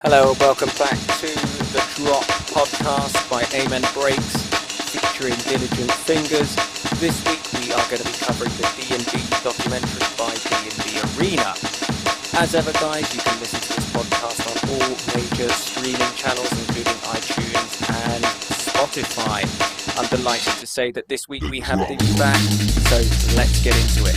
Hello, welcome back to the Drop podcast by Amen Breaks, featuring Diligent Fingers. This week we are going to be covering the DNB documentary by DNB Arena. As ever, guys, you can listen to this podcast on all major streaming channels, including iTunes and Spotify. I'm delighted to say that this week we have Diggy back, so let's get into it.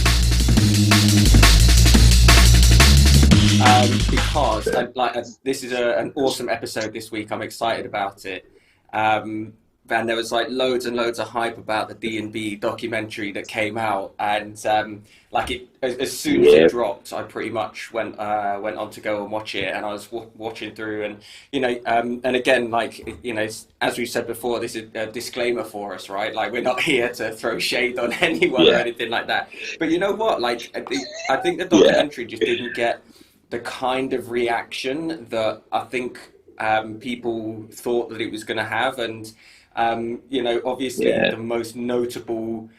Because this is an awesome episode this week. I'm excited about it. And there was loads and loads of hype about the D&B documentary that came out, and as soon as it dropped, I pretty much went on to go and watch it, and I was watching through, and and again, as we've said before, this is a disclaimer for us, right? Like, we're not here to throw shade on anyone or anything like that. But you know what? I think the documentary just didn't get the kind of reaction that I think people thought that it was going to have. And, obviously the most notable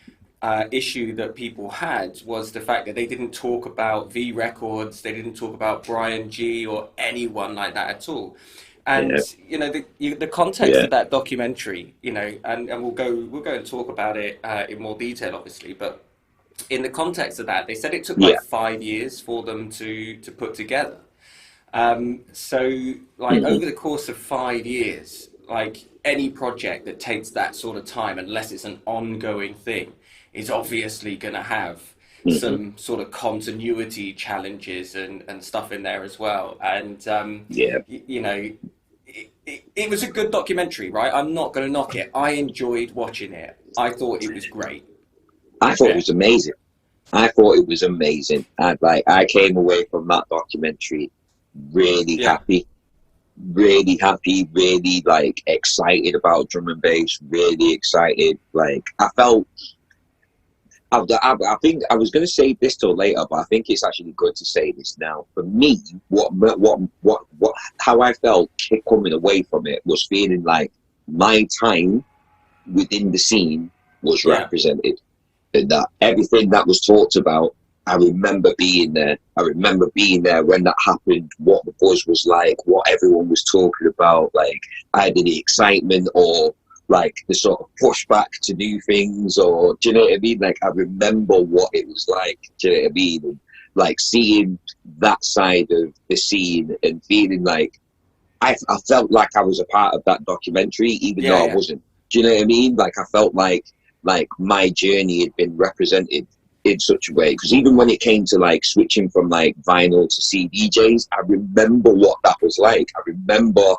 issue that people had was the fact that they didn't talk about V Records, they didn't talk about Bryan G or anyone like that at all. And, the context of that documentary, and we'll go and talk about it in more detail, obviously, but in the context of that, they said it took 5 years for them to put together. Over the course of 5 years, any project that takes that sort of time, unless it's an ongoing thing, is obviously going to have some sort of continuity challenges and stuff in there as well. And, it was a good documentary, right? I'm not going to knock it. I enjoyed watching it. I thought it was great. I thought it was amazing. I came away from that documentary really happy, really excited about drum and bass, really excited. I think I was going to save this till later, but I think it's actually good to say this now. For me, how I felt coming away from it was feeling like my time within the scene was represented. And that everything that was talked about, I remember being there. I remember being there when that happened, what the buzz was like, what everyone was talking about, either the excitement or the sort of pushback to do things, or do you know what I mean? I remember what it was like, do you know what I mean? And seeing that side of the scene and feeling like I felt like I was a part of that documentary, even though I wasn't. Do you know what I mean? I felt like my journey had been represented in such a way, because even when it came to switching from vinyl to CDJs, I remember what that was like. I remember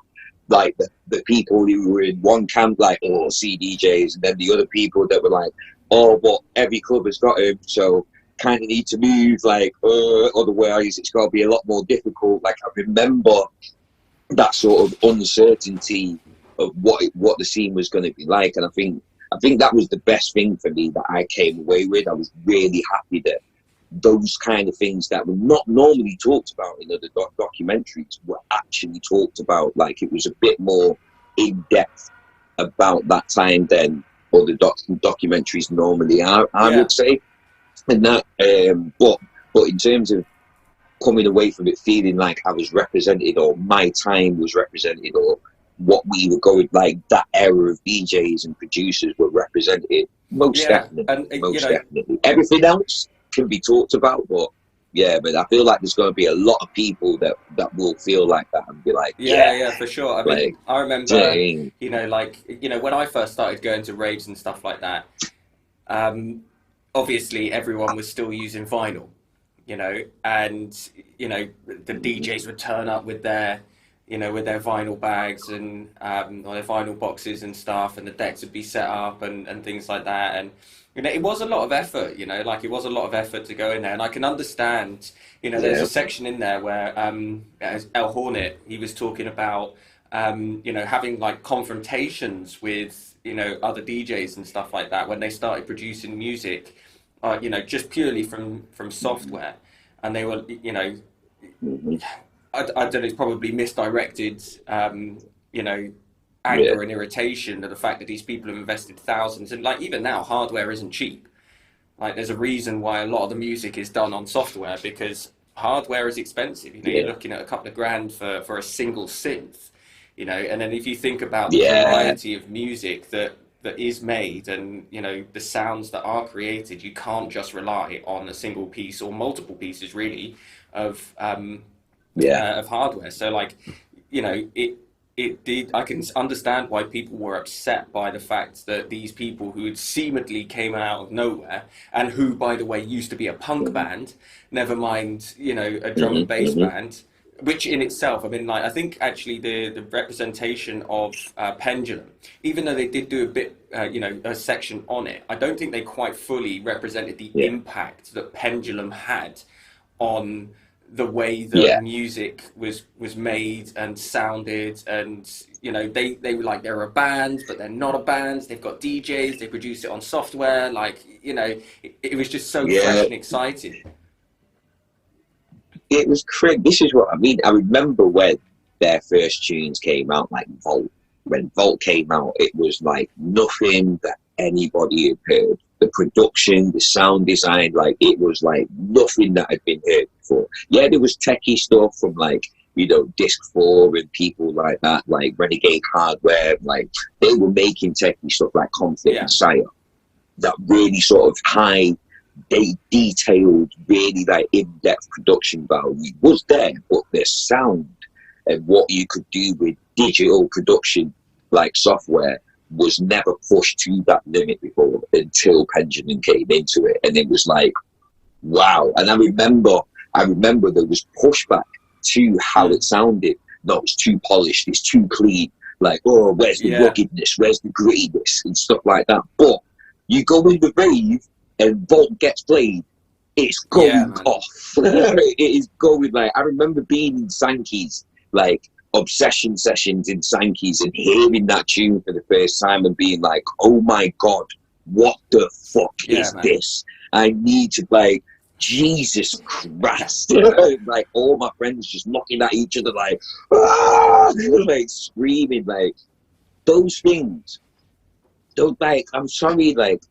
the people who were in one camp CDJs, and then the other people that were but every club has got them, so kind of need to move otherwise it's got to be a lot more difficult. I remember that sort of uncertainty of what the scene was going to be like, and I think that was the best thing for me that I came away with. I was really happy that those kind of things that were not normally talked about in other documentaries were actually talked about. It was a bit more in depth about that time than other documentaries normally are, I would say. And that, but in terms of coming away from it feeling like I was represented, or my time was represented, or what we were going, that era of DJs and producers were represented, most definitely. And, definitely. Everything else can be talked about, but I feel like there's going to be a lot of people that will feel like that and be like, for sure. I mean, I remember, when I first started going to raves and stuff like that, obviously everyone was still using vinyl, and, the DJs would turn up with their vinyl bags and or their vinyl boxes and stuff, and the decks would be set up and things like that. And it was a lot of effort, it was a lot of effort to go in there. And I can understand, there's a section in there where El Hornet, he was talking about having confrontations with other DJs and stuff like that when they started producing music, just purely from software. And they were I don't know, it's probably misdirected, anger and irritation at the fact that these people have invested thousands. And even now, hardware isn't cheap. There's a reason why a lot of the music is done on software, because hardware is expensive. You know, you're looking at a couple of grand for a single synth, you know, and then if you think about the Yeah. variety of music that is made and, you know, the sounds that are created, you can't just rely on a single piece or multiple pieces really Yeah. of hardware. So like, you know, it did. I can understand why people were upset by the fact that these people who had seemingly came out of nowhere and who, by the way, used to be a punk Mm-hmm. band, never mind, you know, a drum and bass Mm-hmm. band, which in itself, I mean, like, I think actually the representation of Pendulum, even though they did do a bit, you know, a section on it, I don't think they quite fully represented the Yeah. impact that Pendulum had on the way that Yeah. music was made and sounded. And you know, they were like, they're a band but they're not a band, they've got DJs, they produce it on software, like, you know, it was just so fresh Yeah. and exciting. It was crazy. This is what I mean. I remember when their first tunes came out, like Vault. When Vault came out, it was like nothing that anybody had heard. The production, the sound design, like it was like nothing that had been heard before. Yeah, there was techie stuff from like, you know, Disc 4 and people like that, like Renegade Hardware, like they were making techie stuff like Conflict Yeah, and Sire, that really sort of high, they detailed, really like in-depth production value was there, but the sound and what you could do with digital production like software was never pushed to that limit before until Pendulum came into it, and it was like, wow. And I remember there was pushback to how it sounded. No, it's too polished, it's too clean, like, oh, where's the yeah, ruggedness, where's the grittiness and stuff like that. But you go in the rave and Vault gets played, it's yeah, going man. off. It is going, like, I remember being in Sankey's, like obsession sessions in Sankey's, and hearing that tune for the first time and being like, oh my god, what the fuck Yeah, is man. this? I need to, like, Jesus Christ. Like all my friends just looking at each other like, ah! Like screaming, like those things. Don't, like, I'm sorry, like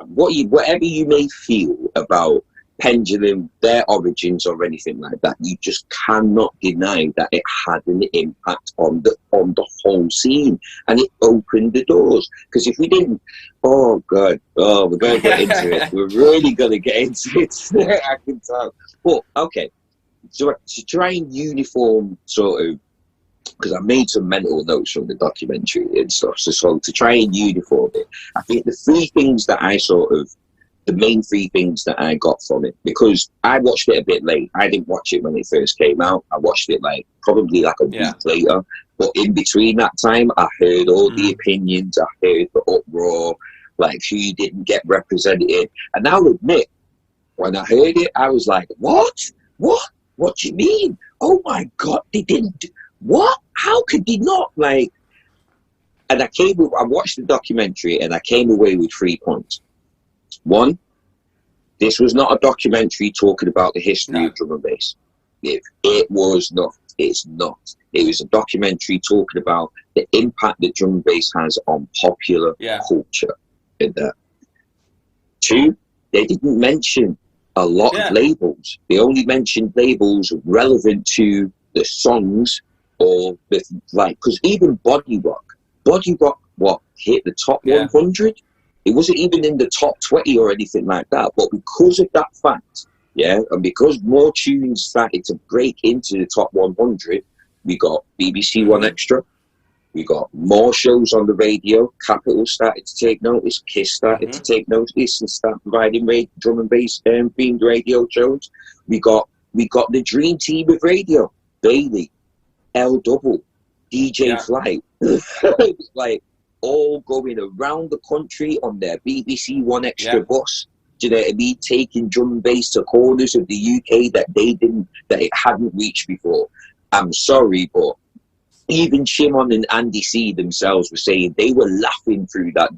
whatever you may feel about Pendulum, their origins or anything like that, you just cannot deny that it had an impact on the whole scene, and it opened the doors. Because if we didn't, oh god, oh, we're going to get into it. We're really going to get into it. I can tell. But okay, so to try and uniform sort of, because I made some mental notes from the documentary and stuff. So to try and uniform it, I think the main three things that I got from it, because I watched it a bit late. I didn't watch it when it first came out. I watched it like probably like a week later. But in between that time, I heard all the opinions. I heard the uproar, like who didn't get represented. And I'll admit, when I heard it, I was like, what? What? What do you mean? Oh my God, they didn't. What? How could they not? Like, and I watched the documentary and I came away with 3 points. One, this was not a documentary talking about the history of drum and bass. It was not. It's not. It was a documentary talking about the impact that drum and bass has on popular culture. In that. Two, they didn't mention a lot of labels. They only mentioned labels relevant to the songs, or the, like, because even Body Rock, what hit the top 100? It wasn't even in the top 20 or anything like that. But because of that fact, and because more tunes started to break into the top 100, we got BBC One Extra, we got more shows on the radio. Capital started to take notice. Kiss started to take notice and start providing drum and bass themed radio shows. We got the dream team of radio: Bailey, L Double, DJ Flight, like all going around the country on their BBC One Extra bus. Do you know what I mean? Taking drum and bass to corners of the UK that it hadn't reached before. I'm sorry, but even Shimon and Andy C themselves were saying they were laughing through that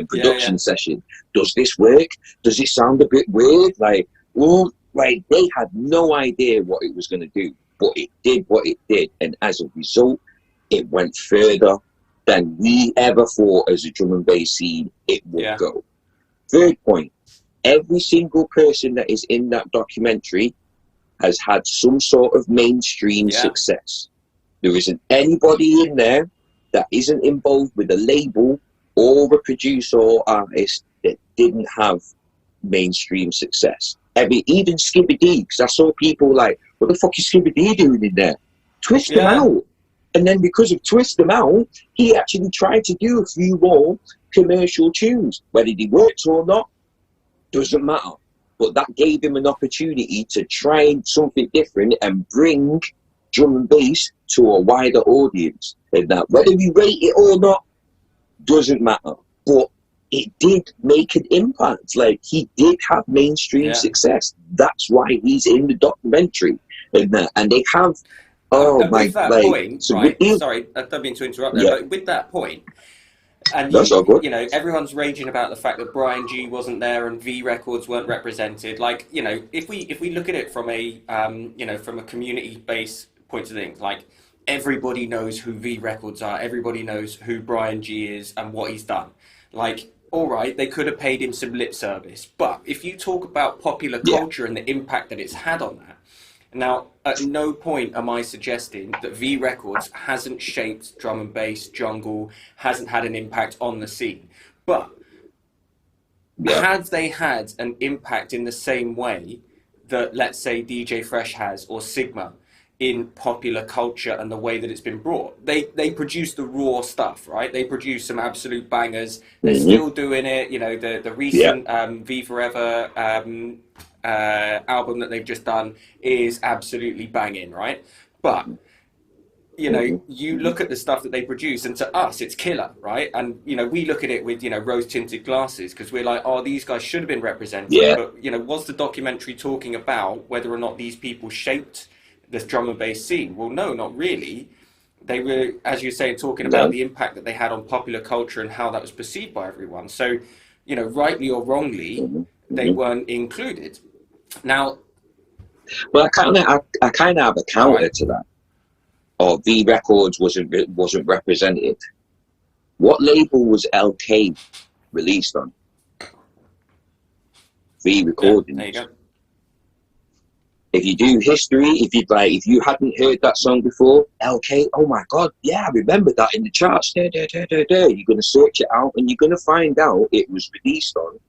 production session. Does this work? Does it sound a bit weird? Like, well, like they had no idea what it was going to do, but it did what it did, and as a result, it went further than we ever thought as a drum and bass scene it would go. Third point: every single person that is in that documentary has had some sort of mainstream success. There isn't anybody in there that isn't involved with a label or a producer or artist that didn't have mainstream success. Even Skippy D, because I saw people like, what the fuck is Skippy D doing in there? Twist them out. And then because of Twist them out, he actually tried to do a few more commercial tunes. Whether they worked or not, doesn't matter. But that gave him an opportunity to try something different and bring drum and bass to a wider audience. And that whether we rate it or not, doesn't matter. But it did make an impact. Like, he did have mainstream success. That's why he's in the documentary. And they have, with that point, right? Sorry, I don't mean to interrupt there, but with that point, and you know, everyone's raging about the fact that Bryan G wasn't there and V Records weren't represented. Like, you know, if we look at it from a you know, from a community-based point of things, like, everybody knows who V Records are, everybody knows who Bryan G is and what he's done. Like, all right, they could have paid him some lip service, but if you talk about popular culture and the impact that it's had on that, now, at no point am I suggesting that V Records hasn't shaped drum and bass, jungle, hasn't had an impact on the scene. But had they had an impact in the same way that, let's say, DJ Fresh has, or Sigma, in popular culture and the way that it's been brought? They produce the raw stuff, right? They produce some absolute bangers. They're still doing it. You know, the recent V Forever album that they've just done is absolutely banging, right? But you know, you look at the stuff that they produce, and to us it's killer, right? And you know, we look at it with, you know, rose tinted glasses, because we're like, oh, these guys should have been represented. But you know, was the documentary talking about whether or not these people shaped this drum and bass scene? Well, no, not really. They were, as you say, talking about the impact that they had on popular culture and how that was perceived by everyone. So, you know, rightly or wrongly, they weren't included. Now, well, I kind of have a counter to that. Or V Records wasn't represented. What label was LK released on? V Recordings. There you go. If you do history, if you hadn't heard that song before, LK, oh my God, yeah, I remember that in the charts. You're going to search it out and you're going to find out it was released on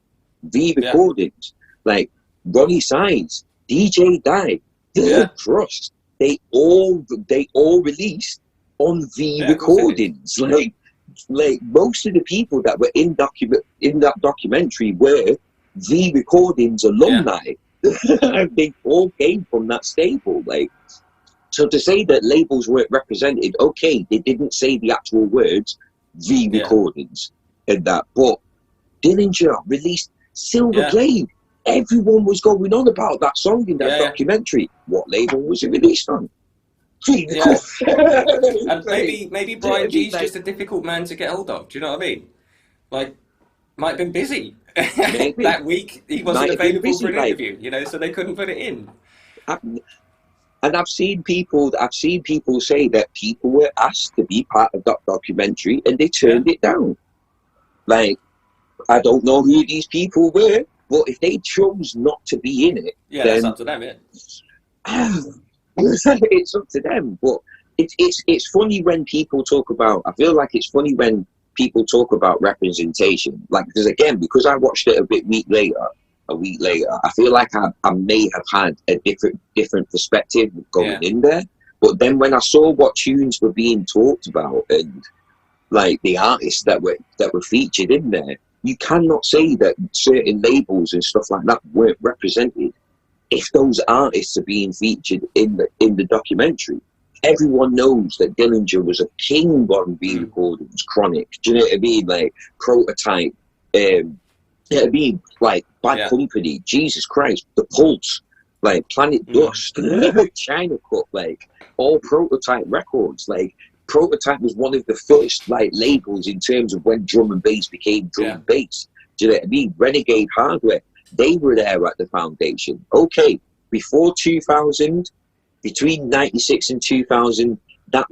V Recordings. Like Ronnie Sides, DJ Dive, The Crust, they all released on V Recordings. Like most of the people that were in that documentary were V Recordings alumni. They all came from that stable. Like, so to say that labels weren't represented, okay, they didn't say the actual words V Recordings and that, but Dillinger released Silver Blade. Everyone was going on about that song in that documentary. What label was it released on? And maybe Bryan G's just a difficult man to get hold of. Do you know what I mean? Like, might have been busy that week. He wasn't available for an interview, you know, so they couldn't put it in. And I've seen people say that people were asked to be part of that documentary and they turned it down. Like, I don't know who these people were, but if they chose not to be in it, then that's up to them, it's up to them. But it's funny when people talk about. I feel like it's funny when people talk about representation. Like, because I watched it a week later, I feel like I may have had a different perspective going in there. But then when I saw what tunes were being talked about and like the artists that were featured in there, you cannot say that certain labels and stuff like that weren't represented if those artists are being featured in the documentary. Everyone knows that Dillinger was a king on V Recordings, Chronic. Do you know what I mean? Like Prototype, like Bad Company, Jesus Christ, The Pulse, like Planet Dust, China Cut, like all Prototype records. Like Prototype was one of the first like labels in terms of when drum and bass became drum and bass. Do you know what I mean? Renegade Hardware, they were there at the foundation. Okay, before 2000, between 96 and 2000, that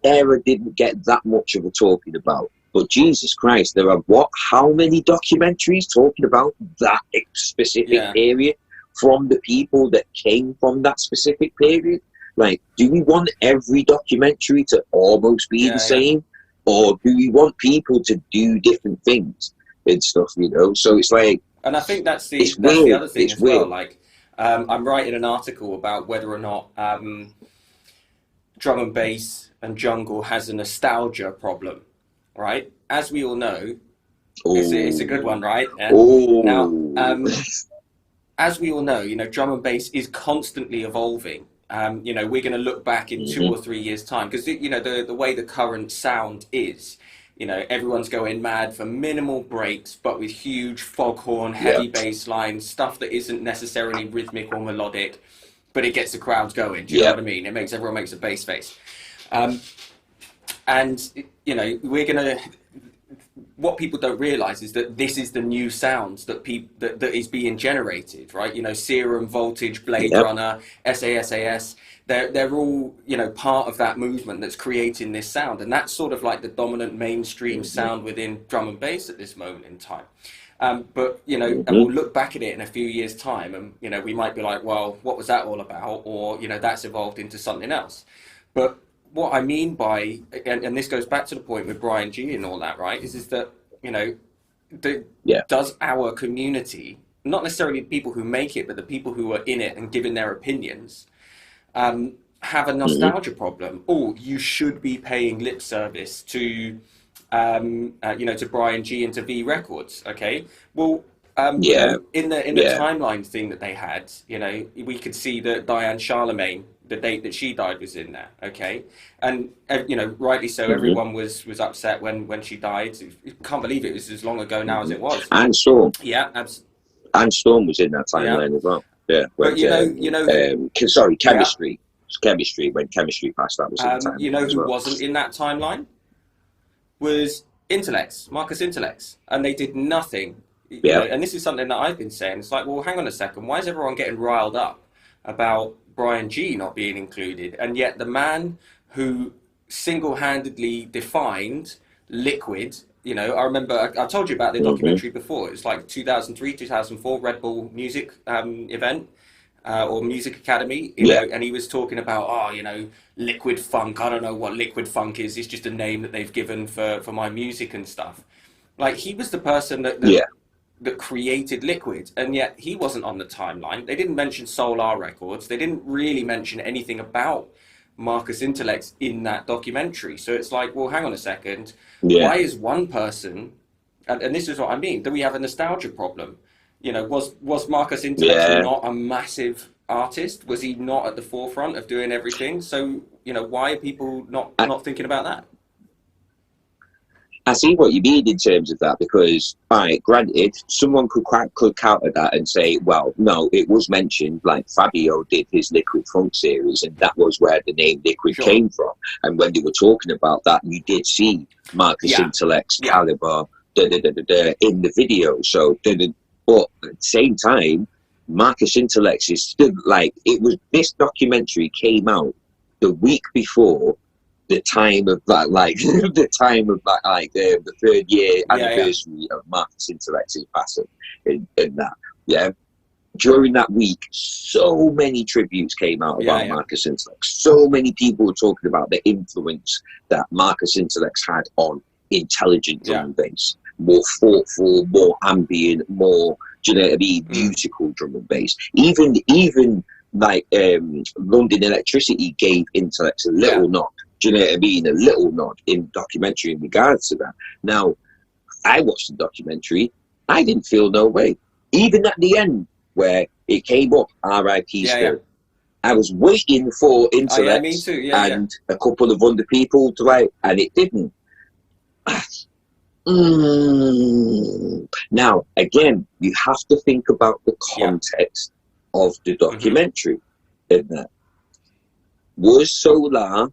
era didn't get that much of a talking about. But Jesus Christ, there are how many documentaries talking about that specific area? from the people that came from that specific period. Like, do we want every documentary to almost be the same? Or do we want people to do different things and stuff, you know? So it's like... And I think that's the other thing as well. Like, I'm writing an article about whether or not drum and bass and jungle has a nostalgia problem, right? As we all know, it's a good one, right? Yeah? Now, as we all know, you know, drum and bass is constantly evolving. You know, we're going to look back in 2 or 3 years' time because, you know, the way the current sound is, you know, everyone's going mad for minimal breaks, but with huge foghorn, heavy bass lines, stuff that isn't necessarily rhythmic or melodic, but it gets the crowds going. Do you know what I mean? Everyone makes a bass face. And, you know, what people don't realize is that this is the new sounds that that is being generated, right? You know, Serum, Voltage, Blade Runner, SAS, they're all, you know, part of that movement that's creating this sound, and that's sort of like the dominant mainstream sound within drum and bass at this moment in time. But, you know, and we'll look back at it in a few years' time, and, you know, we might be like, well, what was that all about? Or, you know, that's evolved into something else. But what I mean by, and this goes back to the point with Bryan G and all that, right, is that, you know, does our community, not necessarily the people who make it, but the people who are in it and giving their opinions, have a nostalgia problem? Oh, you should be paying lip service to, you know, to Bryan G and to V Records, okay? Well, you know, in the timeline thing that they had, you know, we could see that Diane Charlemagne, the date that she died, was in there, okay? And, you know, rightly so, everyone was upset when she died. You can't believe it was as long ago now as it was. And Storm. Yeah, absolutely. And Storm was in that timeline as well. Yeah. But you know... sorry, Chemistry. Chemistry, when Chemistry passed, that was in the timeline. You know who wasn't in that timeline? Was Intellects, Marcus Intellects. And they did nothing. You know, and this is something that I've been saying. It's like, well, hang on a second. Why is everyone getting riled up about Bryan G not being included? And yet the man who single-handedly defined Liquid, you know, I remember I told you about the documentary before. It was like 2003, 2004 Red Bull music event or music academy, you know, and he was talking about, oh, you know, liquid funk. I don't know what liquid funk is. It's just a name that they've given for my music and stuff. Like, he was the person that created Liquid, and yet he wasn't on the timeline. They didn't mention Solar Records. They didn't really mention anything about Marcus Intellects in that documentary. So it's like, well, hang on a second. Why is one person, and this is what I mean, do we have a nostalgia problem? You know, was Marcus Intellects not a massive artist? Was he not at the forefront of doing everything? So, you know, why are people not thinking about that? I see what you mean in terms of that, because, granted, someone could counter that and say, well, no, it was mentioned, like Fabio did his Liquid Funk series, and that was where the name Liquid came from. And when they were talking about that, you did see Marcus Intellect's Caliber in the video. So, but at the same time, Marcus Intellects is still, like, this documentary came out the week before the time of that, like the time of that, like the 3rd year anniversary of Marcus Intellect's passing, in that. During that week, so many tributes came out about Marcus Intellect. So many people were talking about the influence that Marcus Intellect had on intelligent drum and bass, more thoughtful, more ambient, more, do you know what I mean, musical drum and bass. Even like London Electricity gave Intellect a little nod. Do you know what I mean? A little nod in documentary in regards to that. Now, I watched the documentary. I didn't feel no way. Even at the end, where it came up, R.I.P. still. I was waiting for Intellect and a couple of other people to write, and it didn't. Now, again, you have to think about the context of the documentary. In that, was Solar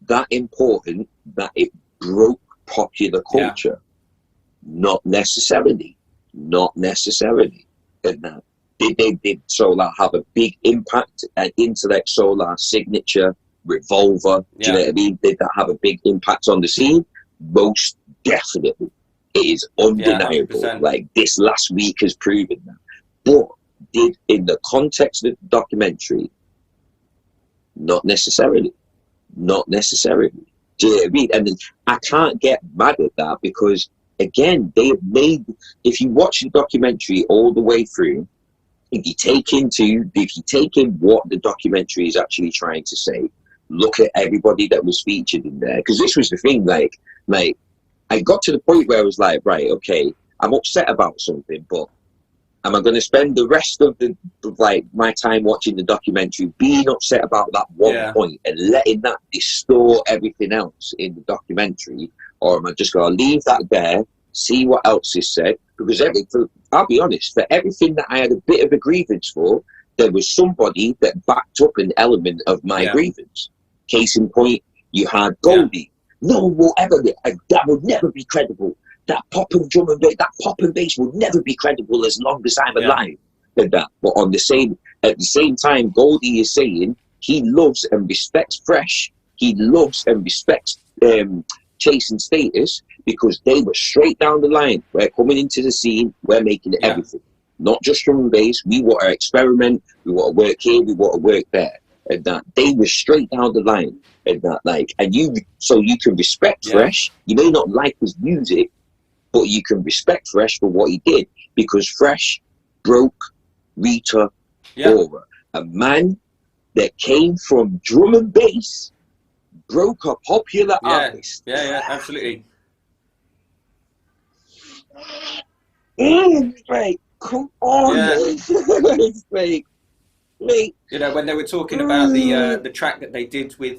that important that it broke popular culture? Not necessarily. Not necessarily. In that, did Solar have a big impact at Intellect, Solar, Signature, Revolver? Do you know what I mean? Did that have a big impact on the scene? Most definitely. It is undeniable. Like, this last week has proven that. But did in the context of the documentary, not necessarily. Do you know what I mean? And I can't get mad at that because, again, they have made, if you watch the documentary all the way through, if you take in what the documentary is actually trying to say, look at everybody that was featured in there. Because this was the thing, like I got to the point where I was like, right, okay, I'm upset about something, but am I going to spend the rest of my time watching the documentary being upset about that one point and letting that distort everything else in the documentary? Or am I just going to leave that there, see what else is said? Because I'll be honest, for everything that I had a bit of a grievance for, there was somebody that backed up an element of my grievance. Case in point, you had Goldie. No one will ever, that would never be credible. That pop and drum and bass, that pop and bass will never be credible as long as I'm alive. And that, but at the same time, Goldie is saying he loves and respects Fresh. He loves and respects Chase and Status because they were straight down the line. We're coming into the scene. We're making everything, not just drum and bass. We want to experiment. We want to work here. We want to work there. And that they were straight down the line. And that so you can respect Fresh. You may not like his music, but you can respect Fresh for what he did because Fresh broke Rita Ora, a man that came from drum and bass, broke a popular artist. Yeah, absolutely. It's like, come on, it's like, mate. You know, when they were talking about the track that they did with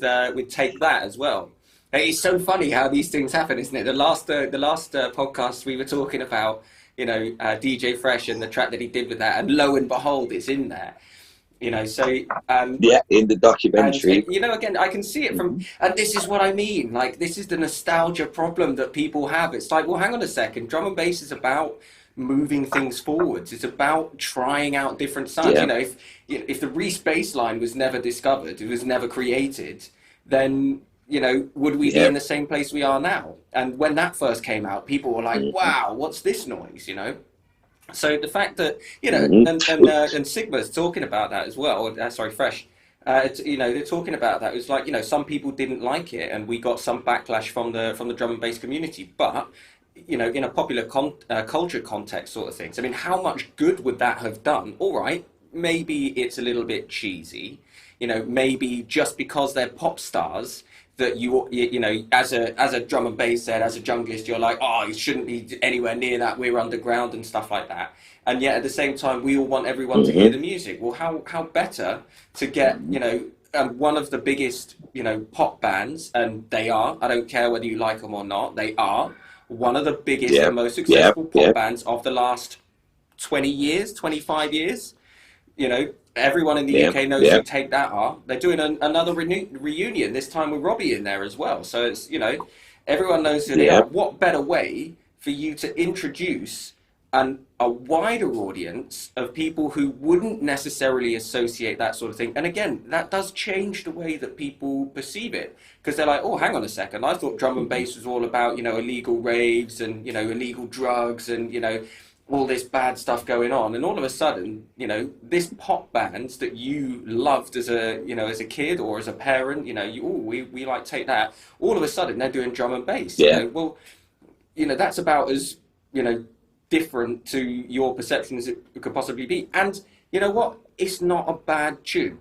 Take That as well. It's so funny how these things happen, isn't it? The last podcast we were talking about, you know, DJ Fresh and the track that he did with that, and lo and behold, it's in there. You know, so in the documentary. And, you know, again, I can see it from, and this is what I mean. Like, this is the nostalgia problem that people have. It's like, well, hang on a second. Drum and bass is about moving things forwards. It's about trying out different sounds. You know, if the Reese bass line was never discovered, it was never created, then, you know, would we be in the same place we are now? And when that first came out, people were like, wow, what's this noise, you know? So the fact that, you know, and Sigma's talking about that as well, Fresh, you know, they're talking about that. It was like, you know, some people didn't like it and we got some backlash from the drum and bass community. But, you know, in a popular culture context sort of things, I mean, how much good would that have done? All right, maybe it's a little bit cheesy, you know, maybe just because they're pop stars, that you know, as a drum and bass head, as a junglist, you're like, oh, you shouldn't be anywhere near that. We're underground and stuff like that. And yet at the same time, we all want everyone to hear the music. Well, how better to get, you know, one of the biggest, you know, pop bands, and they are. I don't care whether you like them or not. They are one of the biggest and most successful pop bands of the last 20 years, 25 years. You know, everyone in the UK knows who Take That are. They're doing another reunion, this time with Robbie in there as well. So it's, you know, everyone knows who they are. What better way for you to introduce a wider audience of people who wouldn't necessarily associate that sort of thing? And again, that does change the way that people perceive it, because they're like, oh, hang on a second, I thought drum and bass was all about, you know, illegal raves and, you know, illegal drugs and, you know, all this bad stuff going on, and all of a sudden, you know, this pop bands that you loved as a, you know, as a kid or as a parent, you know, we like Take That. All of a sudden, they're doing drum and bass. You know? Well, you know, that's about as, you know, different to your perception as it could possibly be. And you know what? It's not a bad tune.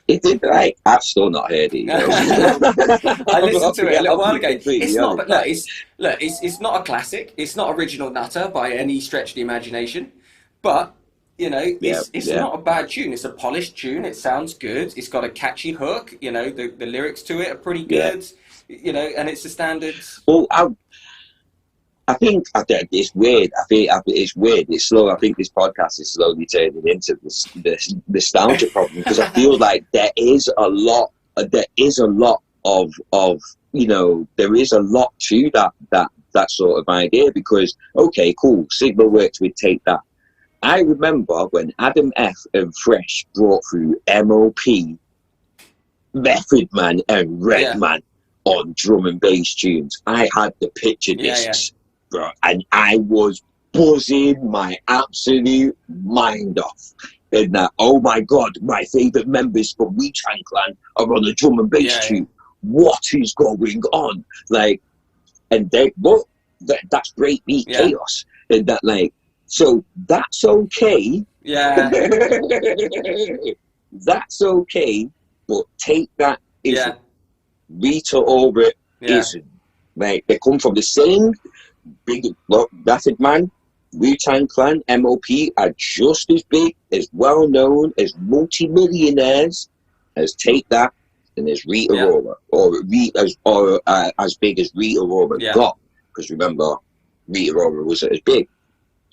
It did, like, I've still not heard it. You know? I listened to it a little while ago. It's not, but it's not a classic. It's not original Nutter by any stretch of the imagination. But you know, it's not a bad tune. It's a polished tune. It sounds good. It's got a catchy hook. You know, the lyrics to it are pretty good. You know, and it's a standard. Well, I think it's weird. I think it's weird. It's slow. I think this podcast is slowly turning into this nostalgia problem, because I feel like there is a lot of you know, there is a lot to that sort of idea, because okay, cool, Sigma worked with Take That. I remember when Adam F and Fresh brought through MOP, Method Man and Redman on drum and bass tunes. I had the picture discs. Bro, and I was buzzing my absolute mind off. And that, oh my God, my favourite members from Wu-Tang Clan are on the drum and bass tune. What is going on? Like, and they, well, that's breakbeat chaos. And that, like, so that's okay. Yeah. That's okay, but Take That isn't. Rita Ora isn't. Like, they come from the same big, look, Method Man, Wu-Tang Clan, MOP are just as big, as well known, as multi-millionaires as Take That and as Rita Ora, or as big as Rita Ora got. Because remember, Rita Ora wasn't as big.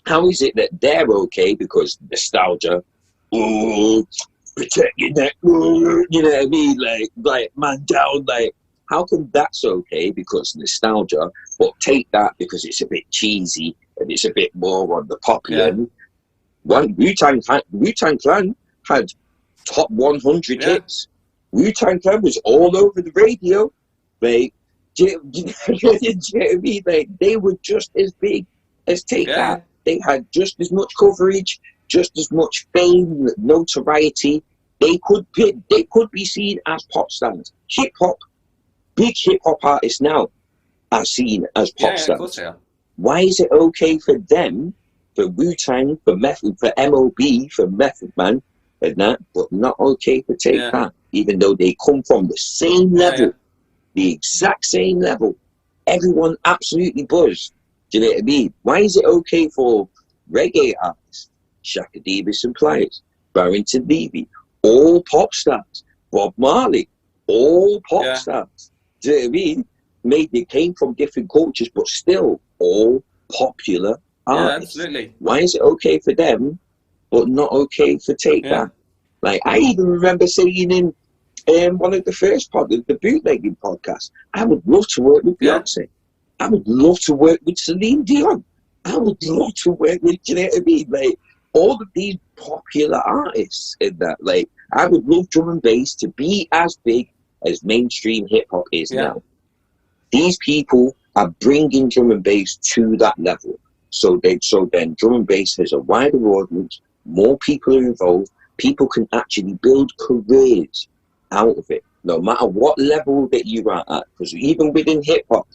How is it that they're okay because nostalgia, protect your neck, you know what I mean? Like man down, like, how come that's okay because nostalgia, but Take That because it's a bit cheesy and it's a bit more on the popular end? One Wu-Tang Clan had top 100 hits. Wu-Tang Clan was all over the radio. Like, do you know what I mean? Like, they were just as big as Take That. They had just as much coverage, just as much fame, notoriety. They could be seen as pop stars. Hip hop, big hip hop artists now are seen as pop stars. Of course they are. Why is it okay for them, for Wu-Tang, for Method, for MOB, for Method Man, and that, but not okay for Take That, even though they come from the same level, the exact same level? Everyone absolutely buzzed. Do you know what I mean? Why is it okay for reggae artists, Shaka Davis and Pliers, Barrington Levy, all pop stars, Bob Marley, all pop stars? Do you know what I mean? Maybe they came from different cultures, but still all popular artists. Absolutely. Why is it okay for them, but not okay for Take That? Like, I even remember saying in one of the first podcasts, the bootlegging podcast, I would love to work with Beyonce. I would love to work with Celine Dion. I would love to work with, you know what I mean? Like, all of these popular artists in that. Like, I would love drum and bass to be as big as mainstream hip hop is now. These people are bringing drum and bass to that level. So then drum and bass has a wider audience, more people are involved, people can actually build careers out of it, no matter what level that you are at. Because even within hip hop,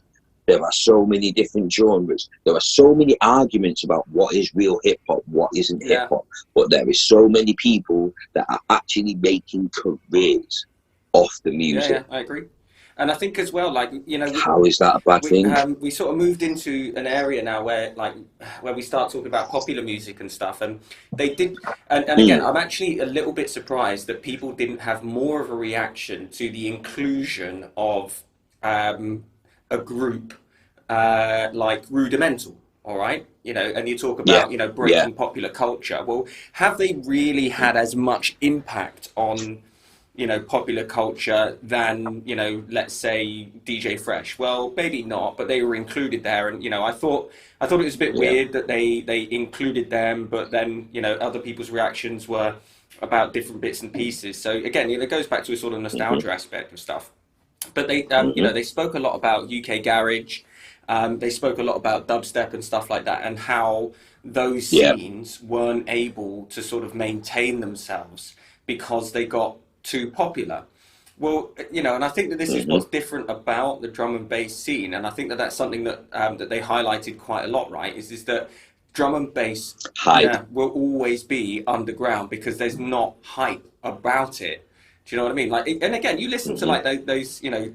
there are so many different genres. There are so many arguments about what is real hip hop, what isn't hip hop. But there is so many people that are actually making careers off the music. Yeah, I agree. And I think as well, like, you know, how is that a bad thing? We sort of moved into an area now where we start talking about popular music and stuff, and they did. And again, I'm actually a little bit surprised that people didn't have more of a reaction to the inclusion of a group like Rudimental. All right, you know, and you talk about you know, breaking popular culture. Well, have they really had as much impact on, you know, popular culture than, you know, let's say DJ Fresh? Well, maybe not, but they were included there, and you know, I thought it was a bit weird that they included them, but then, you know, other people's reactions were about different bits and pieces. So again, you know, it goes back to a sort of nostalgia aspect of stuff. But they, you know, they spoke a lot about UK garage. They spoke a lot about dubstep and stuff like that, and how those scenes weren't able to sort of maintain themselves because they got too popular. Well, you know, and I think that this is what's different about the drum and bass scene, and I think that that's something that that they highlighted quite a lot, right? Is that drum and bass will always be underground because there's not hype about it. Do you know what I mean? Like, and again, you listen to like those, you know,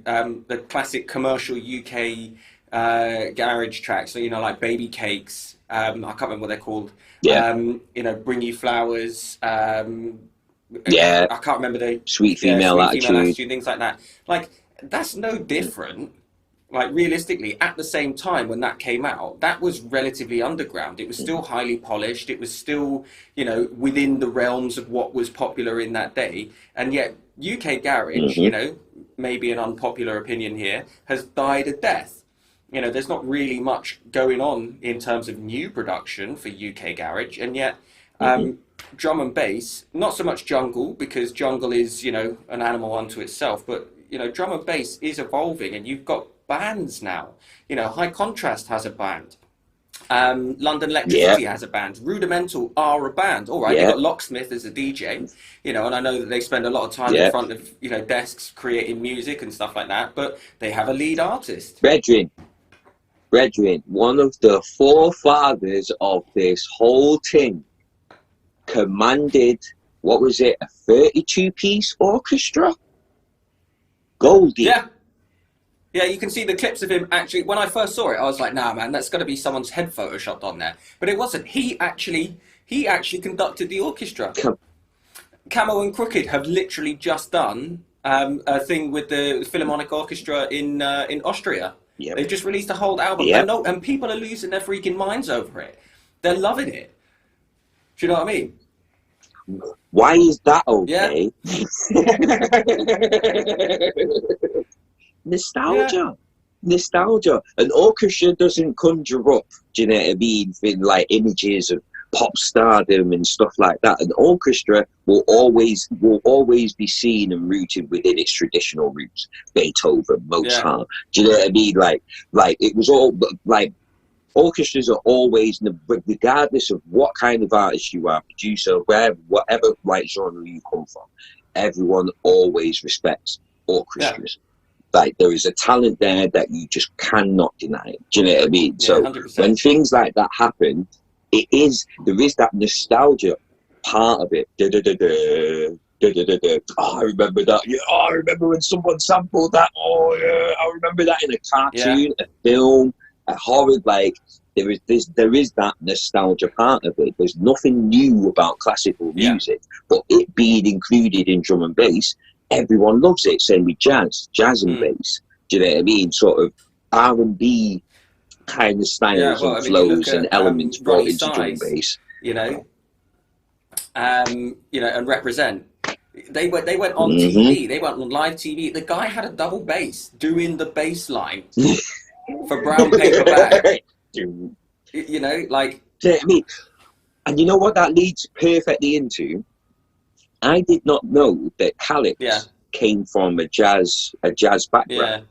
the classic commercial UK garage tracks, so, you know, like Baby Cakes. I can't remember what they're called. You know, Bring You Flowers. I can't remember the Sweet Female Attitude, things like that. Like, that's no different. Like, realistically, at the same time when that came out, that was relatively underground. It was still highly polished. It was still, you know, within the realms of what was popular in that day. And yet, UK garage, you know, maybe an unpopular opinion here, has died a death. You know, there's not really much going on in terms of new production for UK garage, and yet drum and bass, not so much jungle, because jungle is, you know, an animal unto itself, but, you know, drum and bass is evolving, and you've got bands now. You know, High Contrast has a band. London Yeah, Electricity has a band. Rudimental are a band. All right, they yeah, got Locksmith as a DJ, you know, and I know that they spend a lot of time in yeah. front of, you know, desks creating music and stuff like that, but they have a lead artist. Brethren, Brethren, one of the forefathers of this whole thing commanded, what was it, a 32-piece orchestra? Goldie. Yeah. Yeah, you can see the clips of him actually. When I first saw it, I was like, "Nah, man, that's got to be someone's head photoshopped on there." But it wasn't. He actually conducted the orchestra. Come, Camel and Crooked have literally just done a thing with the Philharmonic Orchestra in Austria. yep, They've just released a whole album, and yep. no, and people are losing their freaking minds over it. They're loving it. Do you know what I mean? Why is that Yeah, okay? yeah, Nostalgia. An orchestra doesn't conjure up, do you know what I mean, like images of pop stardom and stuff like that. An orchestra will always be seen and rooted within its traditional roots. Beethoven, yeah, Mozart. Do you know what I mean? Like it was all like orchestras are always, regardless of what kind of artist you are, producer, whatever like genre you come from, everyone always respects yeah, orchestras. Like there is a talent there that you just cannot deny. Do you know what I mean? yeah, So 100%. when things like that happen, there is that nostalgia part of it. Oh, I remember that. Yeah, oh, I remember when someone sampled that. Oh, yeah, I remember that in a Yeah, cartoon, a film, a horror. Like there is that nostalgia part of it. There's nothing new about classical yeah, music, but it being included in drum and bass, everyone loves it. Same with jazz and mm, bass. Do you know what I mean? Sort of R&B kind of yeah. styles Well, and I mean, you look flows and at elements brought Ronnie into drum and Size, bass. you know, and Represent. They went on Hmm. TV. They went on live TV. The guy had a double bass doing the bass line for Brown Paper Bag. Do You know, like you know what I mean? And you know what that leads perfectly into? I did not know that yeah, Calix came from a jazz background. yeah,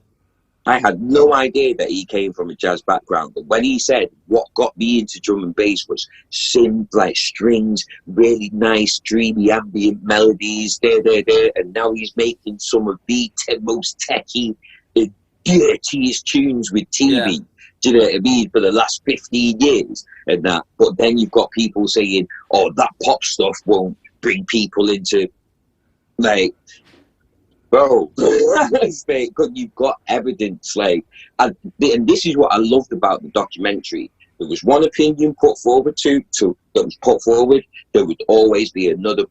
I had no idea that he came from a jazz background. But when he said what got me into drum and bass was synth, like strings, really nice, dreamy, ambient melodies, and now he's making some of the most techie, the dirtiest tunes with yeah, TV. Do you know what I mean? For the last 15 years and that. But then you've got people saying, "Oh, that pop stuff won't bring people into like." Bro, you've got evidence, like, and this is what I loved about the documentary. There was one opinion put forward that was put forward. There would always be another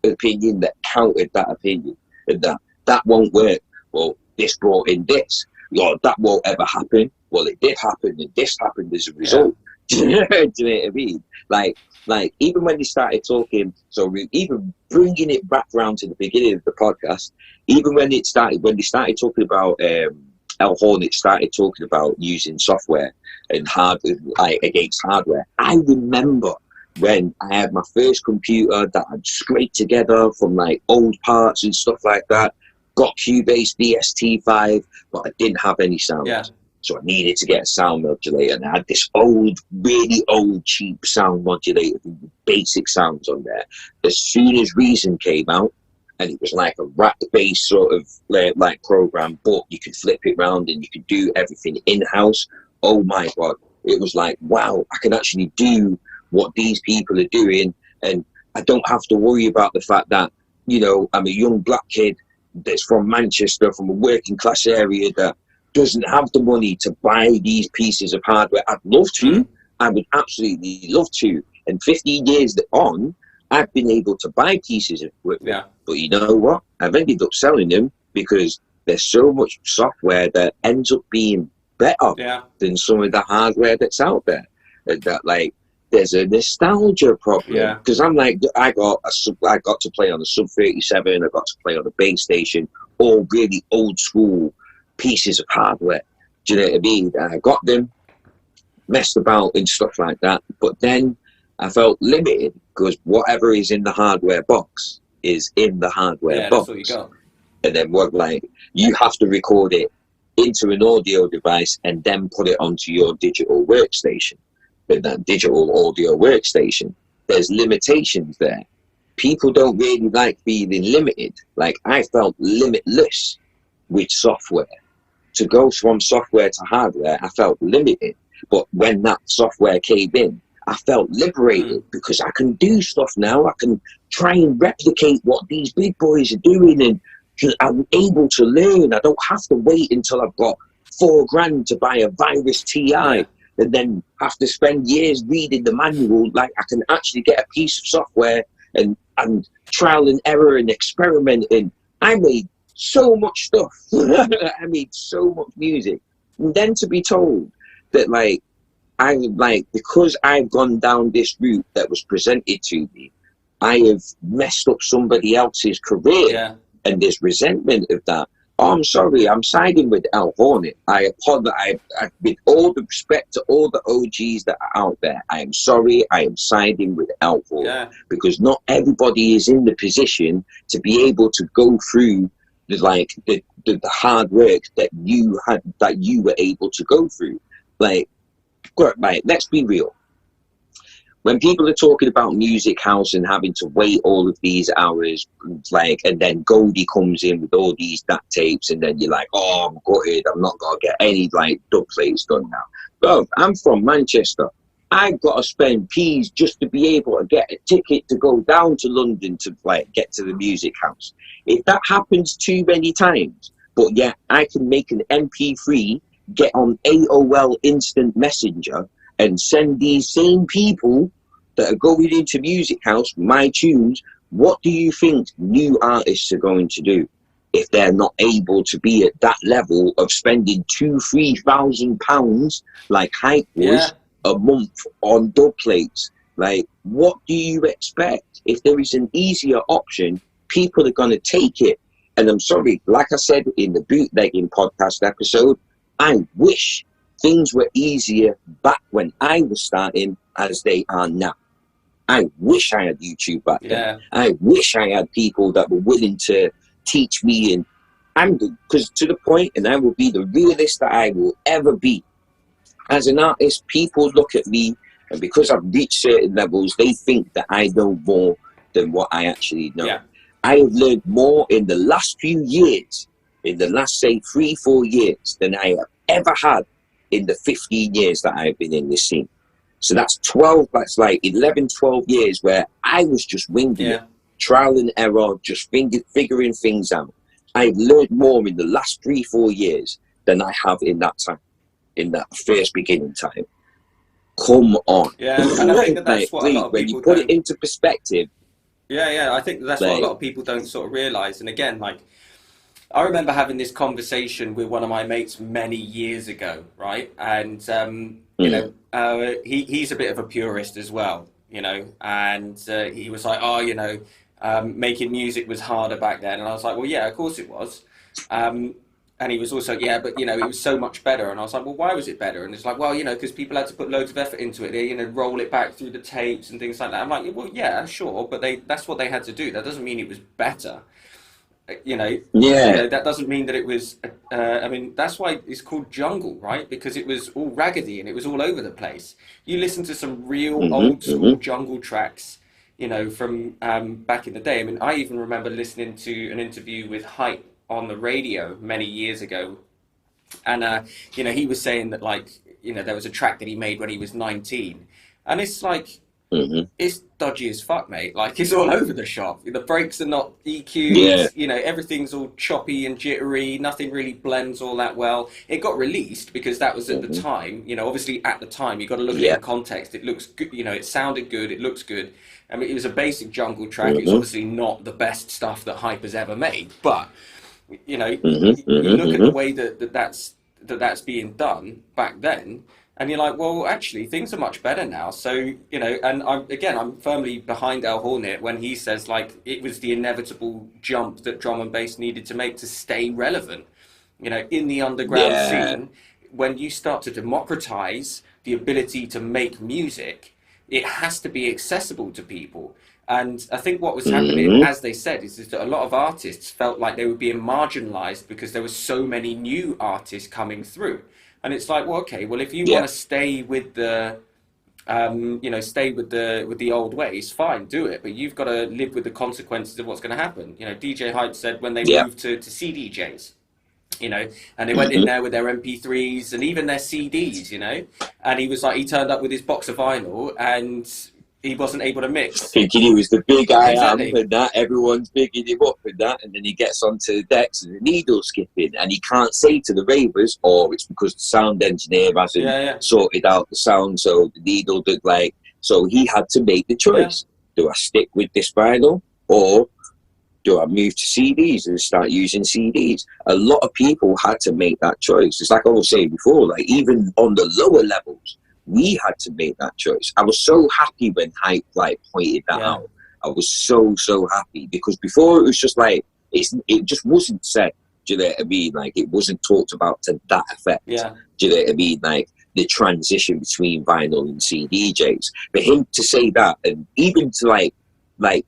opinion that countered that opinion, and that won't work. Well, this brought in this. That won't ever happen. Well, it did happen, and this happened as a yeah, result. Do you know what I mean? Like even when they started talking, even bringing it back around to the beginning of the podcast, even when they started talking about El Hornet started talking about using software and against hardware. I remember when I had my first computer that I'd scraped together from like old parts and stuff like that. Got Cubase DST5, but I didn't have any sound. yeah, So I needed to get a sound modulator, and I had this really old, cheap sound modulator with basic sounds on there. As soon as Reason came out, and it was like a rack-based sort of like program, but you could flip it around and you could do everything in-house. Oh my God. It was like, wow, I can actually do what these people are doing, and I don't have to worry about the fact that, I'm a young black kid that's from Manchester, from a working class area that doesn't have the money to buy these pieces of hardware. I'd love to. mm, I would absolutely love to. And 15 years on, I've been able to buy pieces of equipment. yeah, But you know what? I've ended up selling them because there's so much software that ends up being better yeah, than some of the hardware that's out there. And that, like, there's a nostalgia problem, yeah, because I'm like, I got to play on the Sub 37, I got to play on the base station, all really old school pieces of hardware. Do you know what I mean? And I got them, messed about and stuff like that, but then I felt limited because whatever is in the hardware box is in the hardware yeah. That's all you box. got. And then you have to record it into an audio device and then put it onto your digital workstation. in that digital audio workstation. There's limitations there. People don't really like feeling limited. Like, I felt limitless with software. To go from software to hardware, I felt limited. But when that software came in, I felt liberated because I can do stuff now. I can try and replicate what these big boys are doing, and I'm able to learn. I don't have to wait until I've got $4,000 to buy a Virus TI and then have to spend years reading the manual. Like, I can actually get a piece of software and trial and error and experimenting. I made so much stuff. I made so much music. And then to be told that, like, because I've gone down this route that was presented to me, I have messed up somebody else's career, and there's resentment of that. Oh, I'm sorry, I'm siding with Al Hornet. I with all the respect to all the OGs that are out there, I am sorry, I am siding with Al Hornet, because not everybody is in the position to be able to go through the hard work that you were able to go through. Like, let's be real. When people are talking about music house and having to wait all of these hours, and then Goldie comes in with all these DAT tapes, and then you're like, oh, I'm gutted, I'm not going to get any dub plates done now. Bro, I'm from Manchester. I've got to spend P's just to be able to get a ticket to go down to London to get to the music house. If that happens too many times, but yeah, I can make an MP3, get on AOL Instant Messenger, and send these same people that are going into music house my tunes. What do you think new artists are going to do if they're not able to be at that level of spending £2,000-3,000 like Hype was a month on dub plates? Like, what do you expect? If there is an easier option, people are going to take it. And I'm sorry, like I said in the bootlegging podcast episode, I wish things were easier back when I was starting as they are now. I wish I had YouTube back then. I wish I had people that were willing to teach me, and because to the point, and I will be the realest that I will ever be. As an artist, people look at me, and because I've reached certain levels, they think that I know more than what I actually know. I have learned more in the last few years, in the last, say, 3-4 years, than I have ever had in the 15 years that I've been in this scene. So that's 11, 12 years where I was just winging it, trial and error, just figuring things out. I've learned more in the last 3-4 years than I have in that time, in that first beginning time. Come on. And I think that's what a lot of people when you put it into perspective. I think that's what a lot of people don't sort of realise. And again, I remember having this conversation with one of my mates many years ago, right? And you know, he's a bit of a purist as well, you know, and he was like, oh, you know, making music was harder back then. And I was like, well, yeah, of course it was. And he was also, yeah, but, you know, it was so much better. And I was like, well, why was it better? And it's like, well, you know, because people had to put loads of effort into it. They, you know, roll it back through the tapes and things like that. I'm like, well, yeah, sure. But that's what they had to do. That doesn't mean it was better. You know, that doesn't mean that it was, I mean, that's why it's called jungle, right? Because it was all raggedy and it was all over the place. You listen to some real old school jungle tracks, you know, from back in the day. I mean, I even remember listening to an interview with Hype on the radio many years ago. And, you know, he was saying that, like, you know, there was a track that he made when he was 19. And it's like, it's dodgy as fuck, mate. Like, it's all over the shop. The brakes are not EQ'd, you know, everything's all choppy and jittery. Nothing really blends all that well. It got released because that was at the time, you know, obviously at the time, you got to look at it in context. It looks good, you know, it sounded good, it looks good. I mean, it was a basic jungle track. It was obviously not the best stuff that Hype has ever made, but, you know, you look at the way that's being done back then, and you're like, well, actually, things are much better now. So, you know, and I'm firmly behind Al Hornet when he says, like, it was the inevitable jump that drum and bass needed to make to stay relevant. You know, in the underground scene, when you start to democratize the ability to make music, it has to be accessible to people. And I think what was happening, as they said, is that a lot of artists felt like they were being marginalized because there were so many new artists coming through. And it's like, well, okay, well, if you want to stay with the stay with the old ways, fine, do it, but you've got to live with the consequences of what's going to happen. DJ Hype said when they Yeah. moved to CDJs, and they went in Mhm. there with their MP3s and even their CDs, and he was like, he turned up with his box of vinyl and he wasn't able to mix. Thinking he was the big I am, Exactly. and that everyone's bigging him up and that, and then he gets onto the decks and the needle skipping, and he can't say to the ravers, or it's because the sound engineer hasn't sorted out the sound, so the needle did so he had to make the choice. Do I stick with this vinyl, or do I move to CDs and start using CDs? A lot of people had to make that choice. It's like I was saying before, even on the lower levels, we had to make that choice. I was so happy when Hype pointed that out. I was so happy, because before it was just it just wasn't said. Do you know what I mean? It wasn't talked about to that effect. Yeah. Do you know what I mean? The transition between vinyl and CDJs. For him to say that, and even to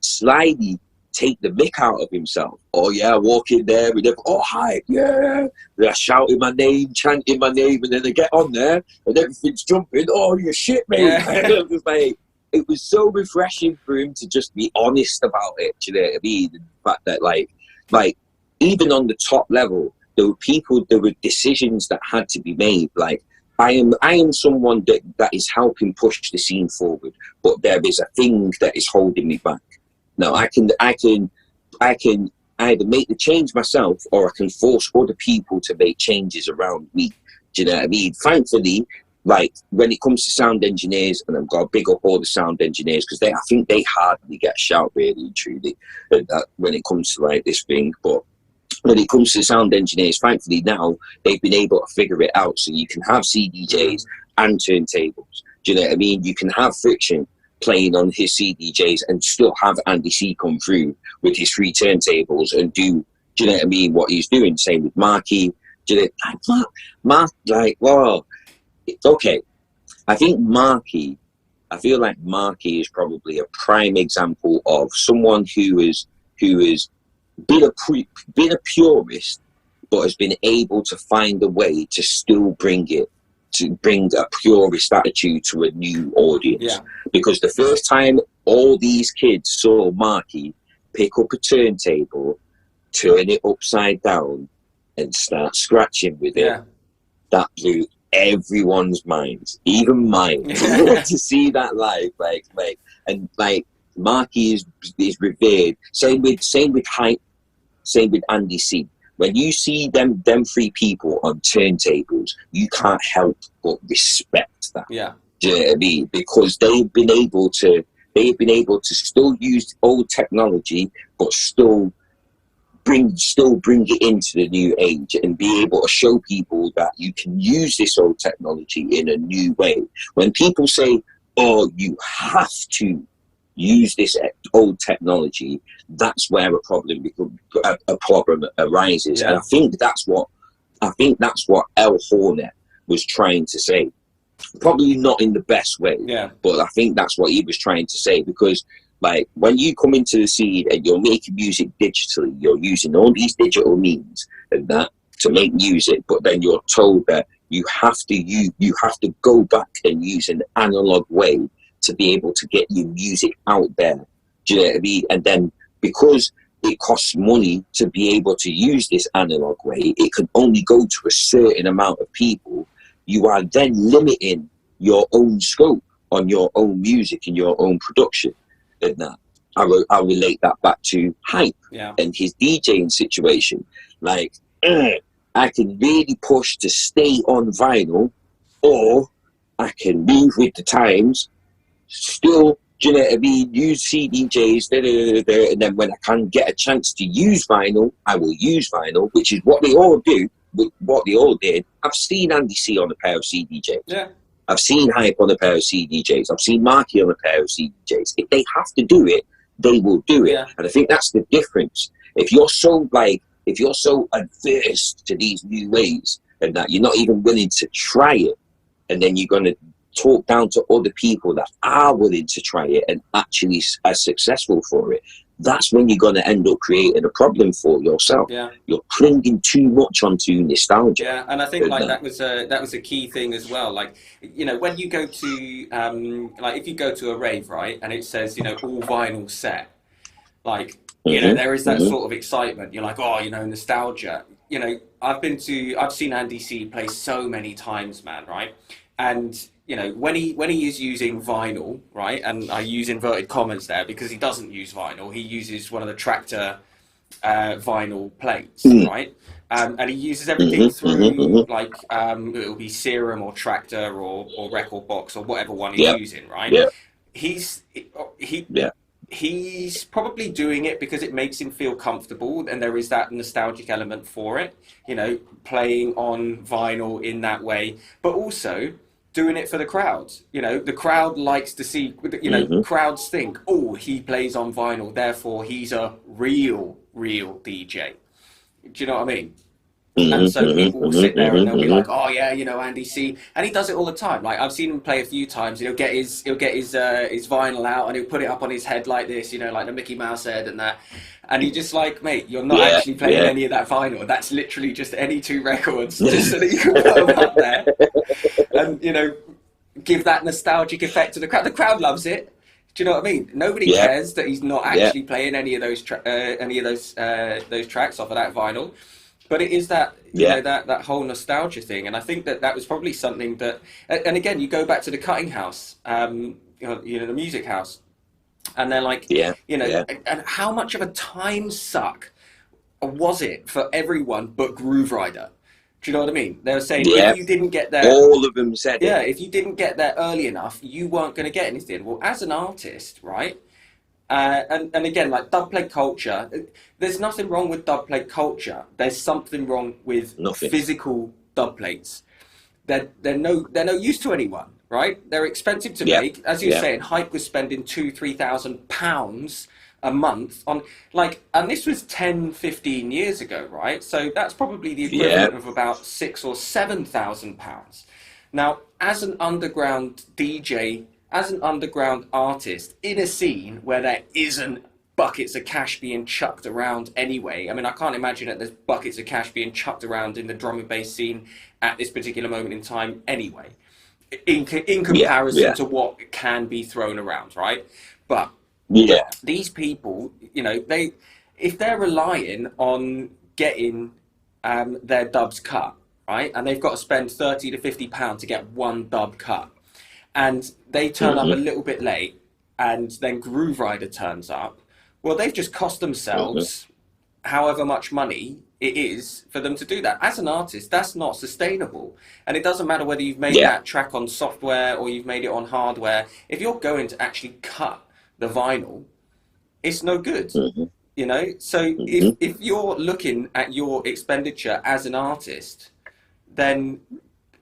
slightly take the mick out of himself. Oh yeah, walk in there with them, oh Hype, yeah. They're shouting my name, chanting my name, and then they get on there and everything's jumping. Oh, you shit, mate. It was it was so refreshing for him to just be honest about it. Do you know what I mean? And the fact that even on the top level, there were decisions that had to be made. I am someone that is helping push the scene forward, but there is a thing that is holding me back. Now I can either make the change myself, or I can force other people to make changes around me. Do you know what I mean? Thankfully, when it comes to sound engineers, and I've got to big up all the sound engineers, because I think they hardly get a shout, really and truly, when it comes to this thing. But when it comes to sound engineers, thankfully now they've been able to figure it out. So you can have CDJs and turntables. Do you know what I mean? You can have Friction playing on his CDJs and still have Andy C come through with his 3 turntables and do you know what I mean, what he's doing. Same with Marky. Do you know, okay. I think I feel like Marky is probably a prime example of someone who is been a purist, but has been able to find a way to still bring a purist attitude to a new audience. Because the first time all these kids saw Marky pick up a turntable, turn it upside down, and start scratching with it, that blew everyone's minds, even mine. To see that live, and Marky is revered. Same with Hype. Same with Andy C. When you see them 3 people on turntables, you can't help but respect that. Yeah. Do you know what I mean? Because they've been able to still use old technology, but still bring it into the new age, and be able to show people that you can use this old technology in a new way. When people say, oh, you have to use this old technology, that's where a problem arises. And I think that's what El Hornet was trying to say. Probably not in the best way, but I think that's what he was trying to say. Because when you come into the scene and you're making music digitally, you're using all these digital means and that to make music, but then you're told that you have to go back and use an analog way to be able to get your music out there. Do you know what I mean? And then because it costs money to be able to use this analog way, it can only go to a certain amount of people. You are then limiting your own scope on your own music and your own production. And that I'll relate that back to Hype and his DJing situation. I can really push to stay on vinyl, or I can move with the times, still, do you know what I mean, use CDJs, and then when I can get a chance to use vinyl, I will use vinyl, which is what they all do, what they all did. I've seen Andy C on a pair of CDJs. Yeah. I've seen Hype on a pair of CDJs. I've seen Marky on a pair of CDJs. If they have to do it, they will do it. And I think that's the difference. If you're so adverse to these new ways, and that you're not even willing to try it, and then you're going to talk down to other people that are willing to try it and actually are successful for it, that's when you're going to end up creating a problem for yourself. Yeah. You're clinging too much onto nostalgia. Yeah, and I think like that was a key thing as well. Like, you know, when you go to like if you go to a rave, right, and it says, you know, all vinyl set, like, you know, there is that sort of excitement. You're like, oh, you know, nostalgia. You know, I've seen Andy C play so many times, man, right? And you know, when he is using vinyl, right, and I use inverted commas there because he doesn't use vinyl. He uses one of the Tractor vinyl plates, right? And he uses everything through like it'll be Serum or Tractor or Record Box or whatever one he's using, right? Yeah. He's probably doing it because it makes him feel comfortable, and there is that nostalgic element for it, you know, playing on vinyl in that way, but also doing it for the crowd. You know, the crowd likes to see, you know, crowds think, oh, he plays on vinyl, therefore he's a real DJ. Do you know what I mean? And so people will sit there and they'll be like, oh yeah, you know, Andy C, and he does it all the time. Like I've seen him play a few times. He'll get his vinyl out and he'll put it up on his head like this, you know, like the Mickey Mouse head and that. And you're just like, mate, you're not actually playing any of that vinyl. That's literally just any two records, just so that you can put them up there, and you know, give that nostalgic effect to the crowd. The crowd loves it. Do you know what I mean? Nobody cares that he's not actually playing any of those tracks off of that vinyl. But it is that, you know, that whole nostalgia thing. And I think that was probably something that, and again, you go back to the cutting house, you know, the music house, and they're like, you know, and how much of a time suck was it for everyone but Groove Rider? Do you know what I mean? They were saying if you didn't get there, all of them said it. If you didn't get there early enough, you weren't going to get anything. Well, as an artist, right? And again, like dubplate culture, there's nothing wrong with dubplate culture. There's something wrong with physical dubplates. They're no use to anyone, right? They're expensive to make. As you're saying, Hype was spending £2,000-3,000 a month on and this was 10-15 years ago, right? So that's probably the equivalent of about £6,000 or £7,000. Now, as an underground DJ, as an underground artist in a scene where there isn't buckets of cash being chucked around anyway. I mean, I can't imagine that there's buckets of cash being chucked around in the drum and bass scene at this particular moment in time anyway, in comparison to what can be thrown around, right? But these people, you know, if they're relying on getting their dubs cut, right, and they've got to spend £30 to £50 to get one dub cut, and they turn up a little bit late, and then Groove Rider turns up, well, they've just cost themselves however much money it is for them to do that. As an artist, that's not sustainable. And it doesn't matter whether you've made that track on software or you've made it on hardware. If you're going to actually cut the vinyl, it's no good. You know? So if you're looking at your expenditure as an artist, then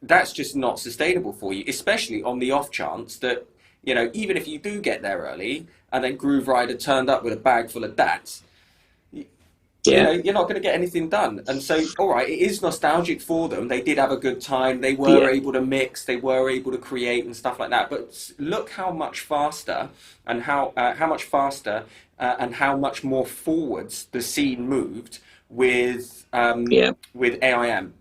that's just not sustainable for you, especially on the off chance that, you know, even if you do get there early and then Groove Rider turned up with a bag full of dats, you know, you're not going to get anything done. And so, all right, it is nostalgic for them. They did have a good time. They were able to mix. They were able to create and stuff like that. But look how much faster and how much more forwards the scene moved with AIM.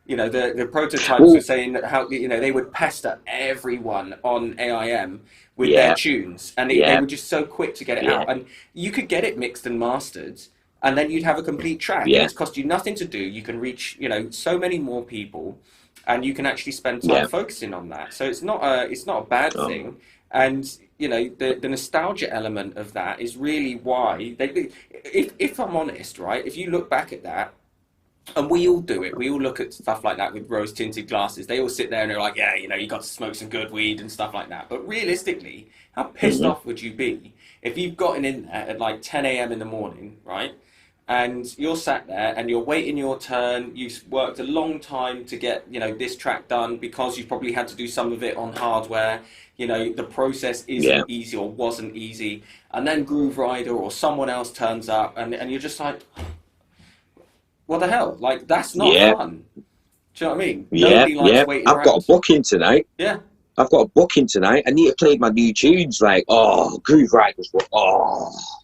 You know, the prototypes were saying that how, you know, they would pester everyone on AIM with their tunes, and they were just so quick to get it out. And you could get it mixed and mastered, and then you'd have a complete track. And it's cost you nothing to do. You can reach, you know, so many more people, and you can actually spend time focusing on that. So it's not a bad thing. And you know, the nostalgia element of that is really why if I'm honest, right, if you look back at that. And we all do it. We all look at stuff like that with rose-tinted glasses. They all sit there and they're like, yeah, you know, you got to smoke some good weed and stuff like that. But realistically, how pissed off would you be if you've gotten in there at like 10 a.m. in the morning, right? And you're sat there and you're waiting your turn. You've worked a long time to get, you know, this track done because you probably had to do some of it on hardware. You know, the process isn't easy or wasn't easy. And then Groove Rider or someone else turns up and you're just like... What the hell? Like, that's not fun. Do you know what I mean? Nobody likes waiting around. I've got a booking tonight. Yeah. I've got a booking tonight. I need to play my new tunes. Like, Groove Riders.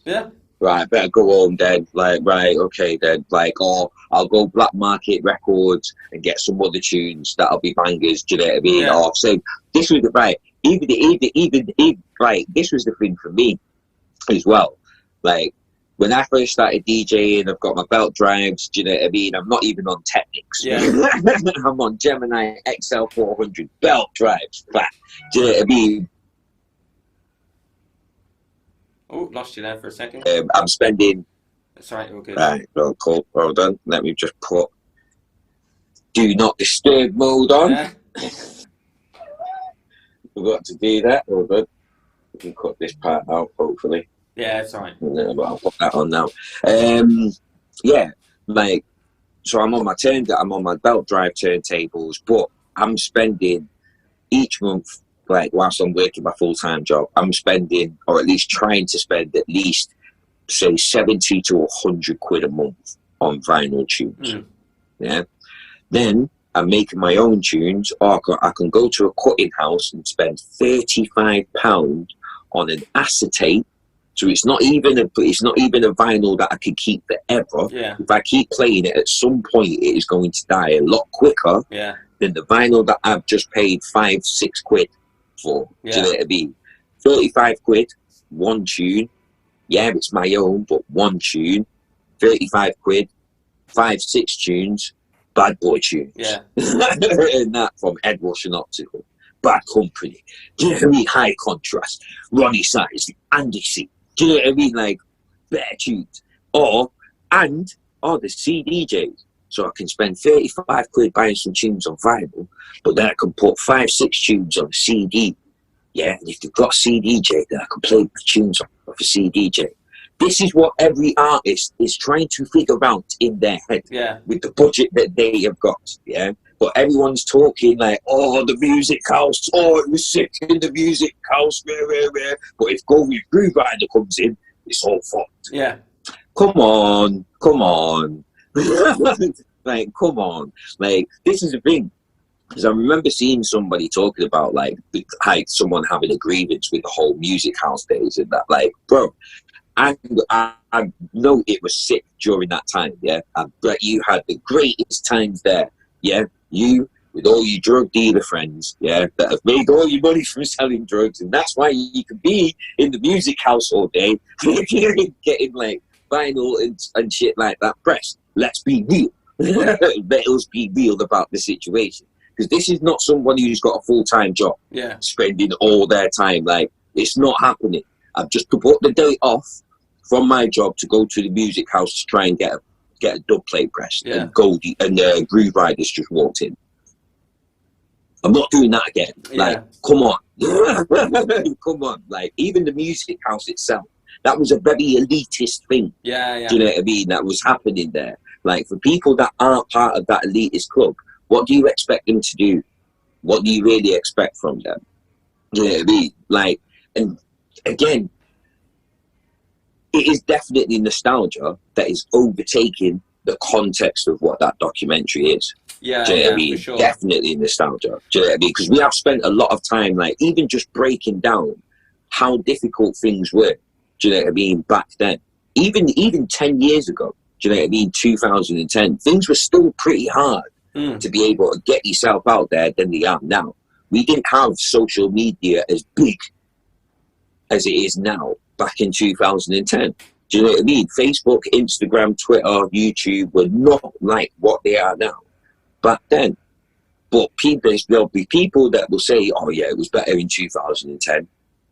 Yeah. right, better go home then. Like, right, okay then. Like, or I'll go black market records and get some other tunes that'll be bangers. Do you know what I mean? Yeah. Or so this was the right. Even right. This was the thing for me as well. Like when I first started DJing, I've got my belt drives. Do you know what I mean? I'm not even on Technics. Yeah. I'm on Gemini XL 400 belt drives. Flat. Do you know what I mean? Oh, lost you there for a second. I'm spending. That's right, all good. Right, well, cool. Well done. Let me just put do not disturb mode on. Yeah. Forgot to do that. Well done. We can cut this part out, hopefully. Yeah, it's all right. No, but I'll put that on now. Yeah, like so I'm on my belt drive turntables, but I'm spending each month, like whilst I'm working my full-time job, I'm spending, or at least trying to spend at least say 70 to 100 quid a month on vinyl tunes. Yeah. Then I'm making my own tunes, or I can go to a cutting house and spend £35 on an acetate. So it's not even a vinyl that I can keep forever. Yeah. If I keep playing it, at some point it is going to die a lot quicker than the vinyl that I've just paid 5-6 quid for. Yeah. Do you know what I mean? 35 quid, one tune. Yeah, it's my own, but one tune. 35 quid, 5-6 tunes. Bad boy tunes. Yeah. And that from Ed Rush and Optical. Bad Company. Do you know what I mean? High Contrast. Ronnie Size. Andy C. Do you know what I mean? Like, better tunes. Or the CDJs. So I can spend 35 quid buying some tunes on vinyl, but then I can put 5-6 tunes on a CD. Yeah, and if they've got a CDJ, then I can play the tunes off a CDJ. This is what every artist is trying to figure out in their head with the budget that they have got, yeah? But everyone's talking like, oh, the music house, oh, it was sick in the music house, rah. But if Groove Rider comes in, it's all fucked. Yeah. Come on. Like, come on. Like, this is the thing. Because I remember seeing somebody talking about, like someone having a grievance with the whole music house days and that, like, bro, I know it was sick during that time, yeah? I bet you had the greatest times there, yeah? You, with all your drug dealer friends, yeah, that have made all your money from selling drugs, and that's why you can be in the music house all day, getting, like, vinyl and shit like that pressed. Let's be real. Let us be real about the situation. Because this is not someone who's got a full-time job, spending all their time, like, it's not happening. I've just put the day off from my job to go to the music house to try and get a dub plate pressed, and Goldie and Groove Riders just walked in. I'm not doing that again. Like, come on. Come on. Like, even the music house itself, that was a very elitist thing. Yeah. Do you know what I mean? That was happening there. Like, for people that aren't part of that elitist club, what do you expect them to do? What do you really expect from them? Do you know what I mean? Like, and again, it is definitely nostalgia that is overtaking the context of what that documentary is. Yeah, do you know what I mean? For sure. Definitely nostalgia. Do you know what I mean? Because we have spent a lot of time, like, even just breaking down how difficult things were. Do you know what I mean? Back then, even 10 years ago. Do you know what I mean? 2010, things were still pretty hard to be able to get yourself out there than they are now. We didn't have social media as big as it is now back in 2010. Do you know what I mean? Facebook, Instagram, Twitter, YouTube were not like what they are now back then. But there'll be people that will say, oh yeah, it was better in 2010.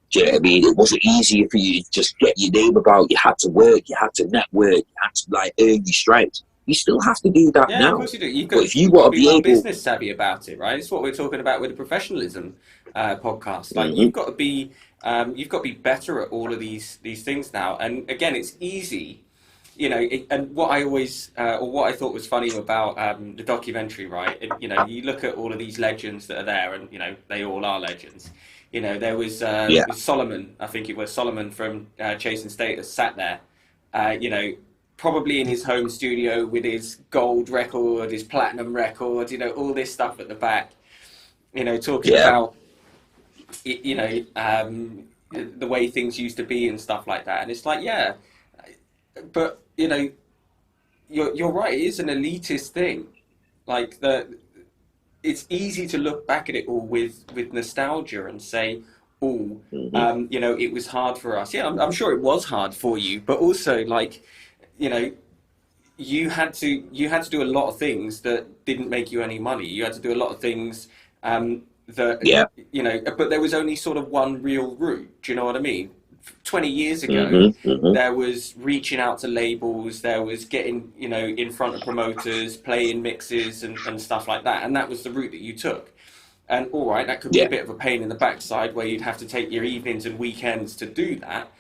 Do you know what I mean? It wasn't easier for you to just get your name about. You had to work, you had to network, you had to, like, earn your stripes. You still have to do that now. Yeah, of course you do. If you want to be able, business savvy about it, right? It's what we're talking about with the professionalism podcast. Like, you've got to be better at all of these things now. And again, it's easy, you know. And what I always, or what I thought was funny about the documentary, right? You know, you look at all of these legends that are there, and you know, they all are legends. You know, there was Solomon. I think it was Solomon from Chasing Status sat there. You know, probably in his home studio with his gold record, his platinum record, you know, all this stuff at the back, you know, talking about, you know, the way things used to be and stuff like that. And it's like, but you know, you're right. It is an elitist thing. Like it's easy to look back at it all with nostalgia and say, oh, Hmm. you know, it was hard for us. Yeah, I'm sure it was hard for you, but also like, you know, you had to do a lot of things that didn't make you any money. You had to do a lot of things that Yeah. you know, but there was only sort of one real route. Do you know what I mean? 20 years ago, Hmm. Hmm. there was reaching out to labels, there was getting, you know, in front of promoters, playing mixes and stuff like that, and that was the route that you took. And all right, that could be a Yeah. bit of a pain in the backside where you'd have to take your evenings and weekends to do that.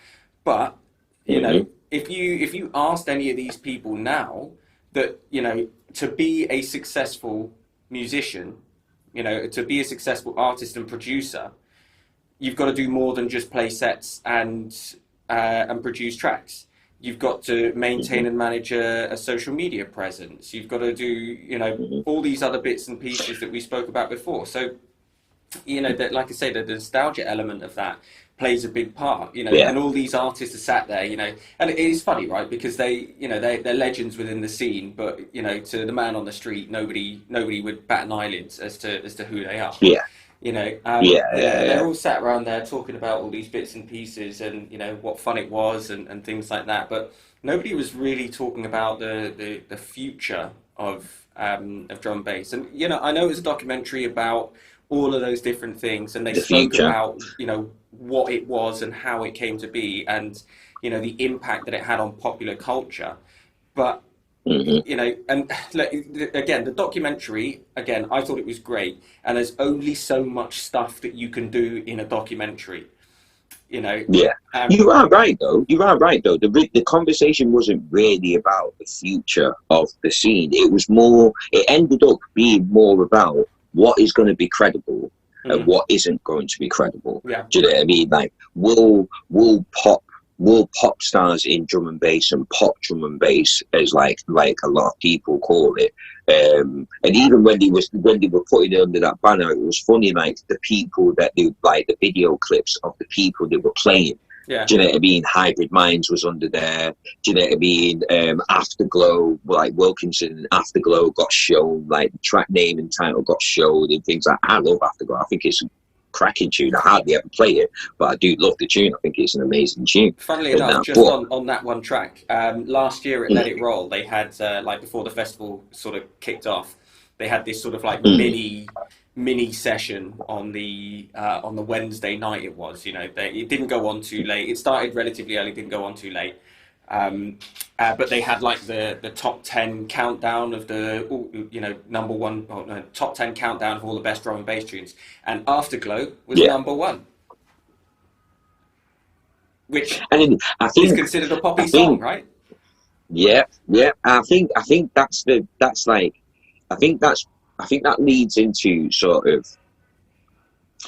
But you know, Hmm. if you asked any of these people now that, you know, to be a successful musician, you know, to be a successful artist and producer, you've got to do more than just play sets and produce tracks. You've got to maintain Hmm. and manage a social media presence. You've got to do, you know, Hmm. all these other bits and pieces that we spoke about before. So, you know, that, like I say, the nostalgia element of that plays a big part, you know, Yeah. and all these artists are sat there, you know, and it is funny, right? Because they, you know, they're legends within the scene, but, you know, to the man on the street, nobody would bat an eyelid as to who they are. Yeah. Yeah. You know, Yeah. and they're Yeah. all sat around there talking about all these bits and pieces and, you know, what fun it was and things like that. But nobody was really talking about the future of drum and bass. And, you know, I know it was a documentary about all of those different things, and they The spoke future. about, you know, what it was and how it came to be and, you know, the impact that it had on popular culture. But Hmm. you know, and like, again, the documentary, again, I thought it was great. And there's only so much stuff that you can do in a documentary, you know. Yeah, Um, you are right though. You are right though. The conversation wasn't really about the future of the scene. It was more. It ended up being more about what is going to be credible and mm, what isn't going to be credible. yeah, Do you know what I mean? Like, will pop stars in drum and bass and pop drum and bass, as like a lot of people call it. And even when they were putting it under that banner, it was funny. Like the people that do like the video clips of the people they were playing. yeah, Do you know what I mean? Hybrid Minds was under there. Do you know what I mean? Afterglow, like Wilkinson and Afterglow got shown. Like the track name and title got shown and things like. I love Afterglow. I think it's a cracking tune. I hardly ever play it, but I do love the tune. I think it's an amazing tune. funnily And enough, that, just but on that one track, last year at mm, Let It Roll, they had like before the festival sort of kicked off, they had this sort of like mm, mini session on the Wednesday night. It was, you know, it didn't go on too late. It started relatively early, didn't go on too late. But they had like the top 10 countdown of the, you know, number one, oh, no, top 10 countdown of all the best drum and bass tunes, and Afterglow was yeah. number one, which And is considered a I poppy song, think, right? yeah, yeah. I think that's like, I think that's, I think that leads into sort of,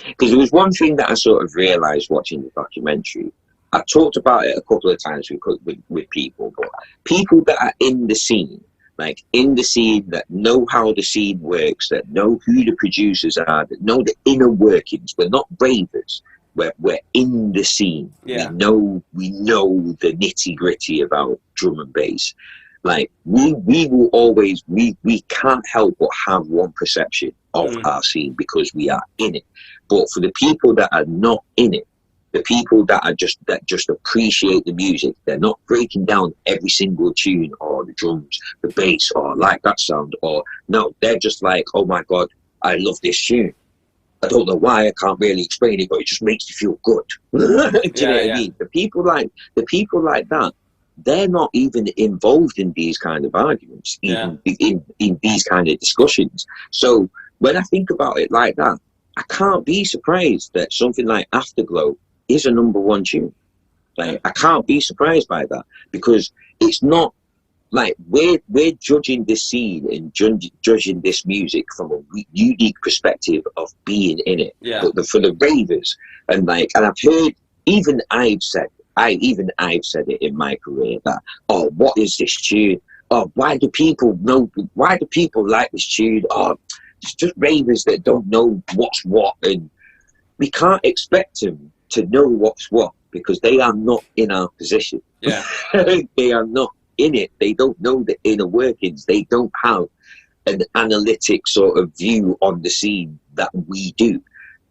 because there was one thing that I sort of realized watching the documentary. I talked about it a couple of times with people, but people that are in the scene, like in the scene, that know how the scene works, that know who the producers are, that know the inner workings. We're not ravers. We're in the scene. Yeah, We know the nitty gritty about drum and bass. Like we will always we can't help but have one perception of mm, our scene because we are in it. But for the people that are not in it, the people that just appreciate the music, they're not breaking down every single tune or the drums, the bass, or like that sound, or no, they're just like, oh my god, I love this tune. I don't know why, I can't really explain it, but it just makes me feel good. Do you know yeah, what I yeah, mean? The people like that, they're not even involved in these kind of arguments, yeah, even in these kind of discussions. So when I think about it like that, I can't be surprised that something like Afterglow is a number one tune. Like and I can't be surprised by that because it's not like we're judging this scene and judging this music from a unique perspective of being in it. yeah, But for the ravers and I've heard even I've said it in my career that, oh, what is this tune? Oh, why do people know? Why do people like this tune? Oh, it's just ravers that don't know what's what, and we can't expect them to know what's what because they are not in our position. Yeah. They are not in it. They don't know the inner workings. They don't have an analytic sort of view on the scene that we do.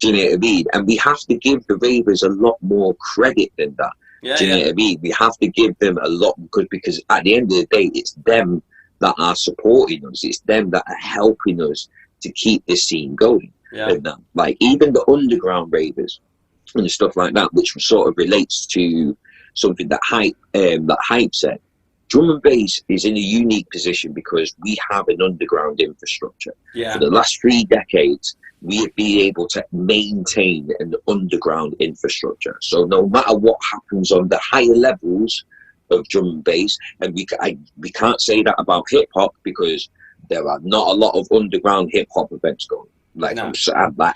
Do you know what I mean? And we have to give the ravers a lot more credit than that. Yeah, Do you know what I mean? We have to give them a lot, because at the end of the day, it's them that are supporting us. It's them that are helping us to keep this scene going. Yeah. And like even the underground ravers and stuff like that, which sort of relates to something that Hype said. Drum and bass is in a unique position because we have an underground infrastructure. Yeah. For the last 3 decades, we have been able to maintain an underground infrastructure. So no matter what happens on the higher levels of drum and bass, and we can't say that about hip hop because there are not a lot of underground hip hop events going. Like No.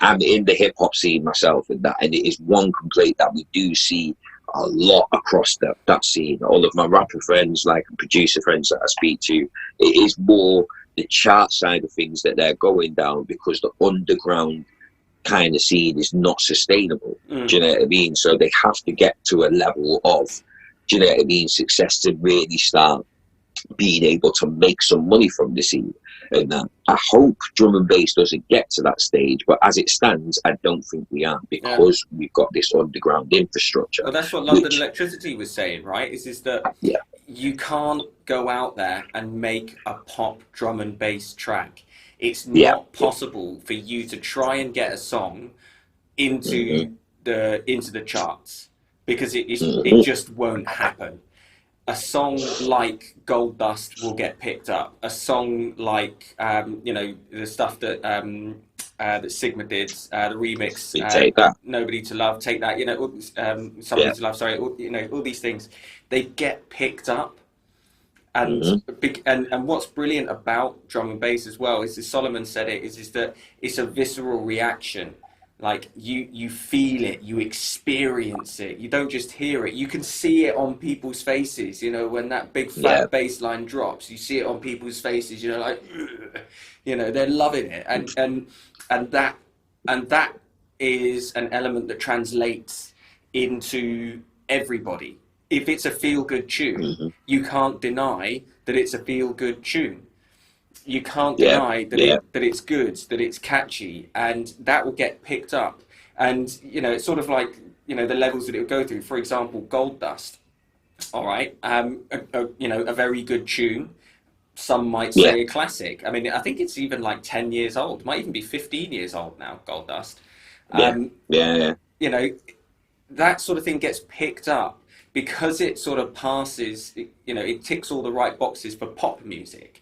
I'm in the hip hop scene myself, and it is one complaint that we do see a lot across that scene. All of my rapper friends, like producer friends that I speak to, it is more the chart side of things that they're going down because the underground kind of scene is not sustainable. Do you know what I mean? So they have to get to a level of, do you know what I mean, success to really start being able to make some money from the scene. And I hope drum and bass doesn't get to that stage, but as it stands, I don't think we are, because we've got this underground infrastructure. Well, that's what London Electricity was saying, right? Is that you can't go out there and make a pop drum and bass track. It's not possible for you to try and get a song into the charts, because it just won't happen. A song like Gold Dust will get picked up. A song like the stuff that that Sigma did, the remix, Take That, Nobody to Love, Take That, Somebody to Love, sorry, all these things, they get picked up. And and what's brilliant about drum and bass as well is, as Solomon said it, is that it's a visceral reaction. Like you feel it, you experience it. You don't just hear it. You can see it on people's faces. When that big fat bass line drops, you see it on people's faces. Like, they're loving it, and that is an element that translates into everybody. If it's a feel-good tune, you can't deny that it's a feel-good tune. You can't deny that it's good, that it's catchy, and that will get picked up. And it's sort of like the levels that it will go through. For example, Gold Dust. All right, a very good tune. Some might say a classic. I mean, I think it's even like 10 years old. It might even be 15 years old now. Gold Dust. That sort of thing gets picked up because it sort of passes. It ticks all the right boxes for pop music.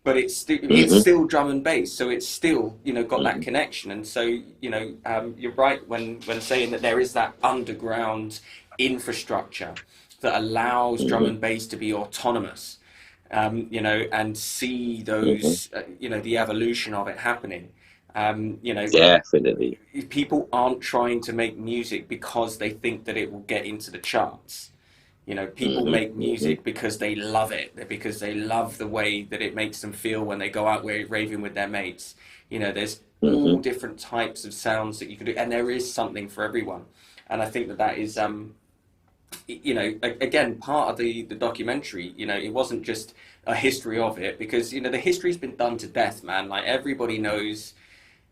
But it's still drum and bass, so it's still got that connection. And so you're right when saying that there is that underground infrastructure that allows drum and bass to be autonomous, and see those the evolution of it happening. Definitely, people aren't trying to make music because they think that it will get into the charts. People make music because they love it, because they love the way that it makes them feel when they go out raving with their mates. There's all different types of sounds that you can do, and there is something for everyone. And I think that is, again, part of the documentary. It wasn't just a history of it, because the history's been done to death, man. Like everybody knows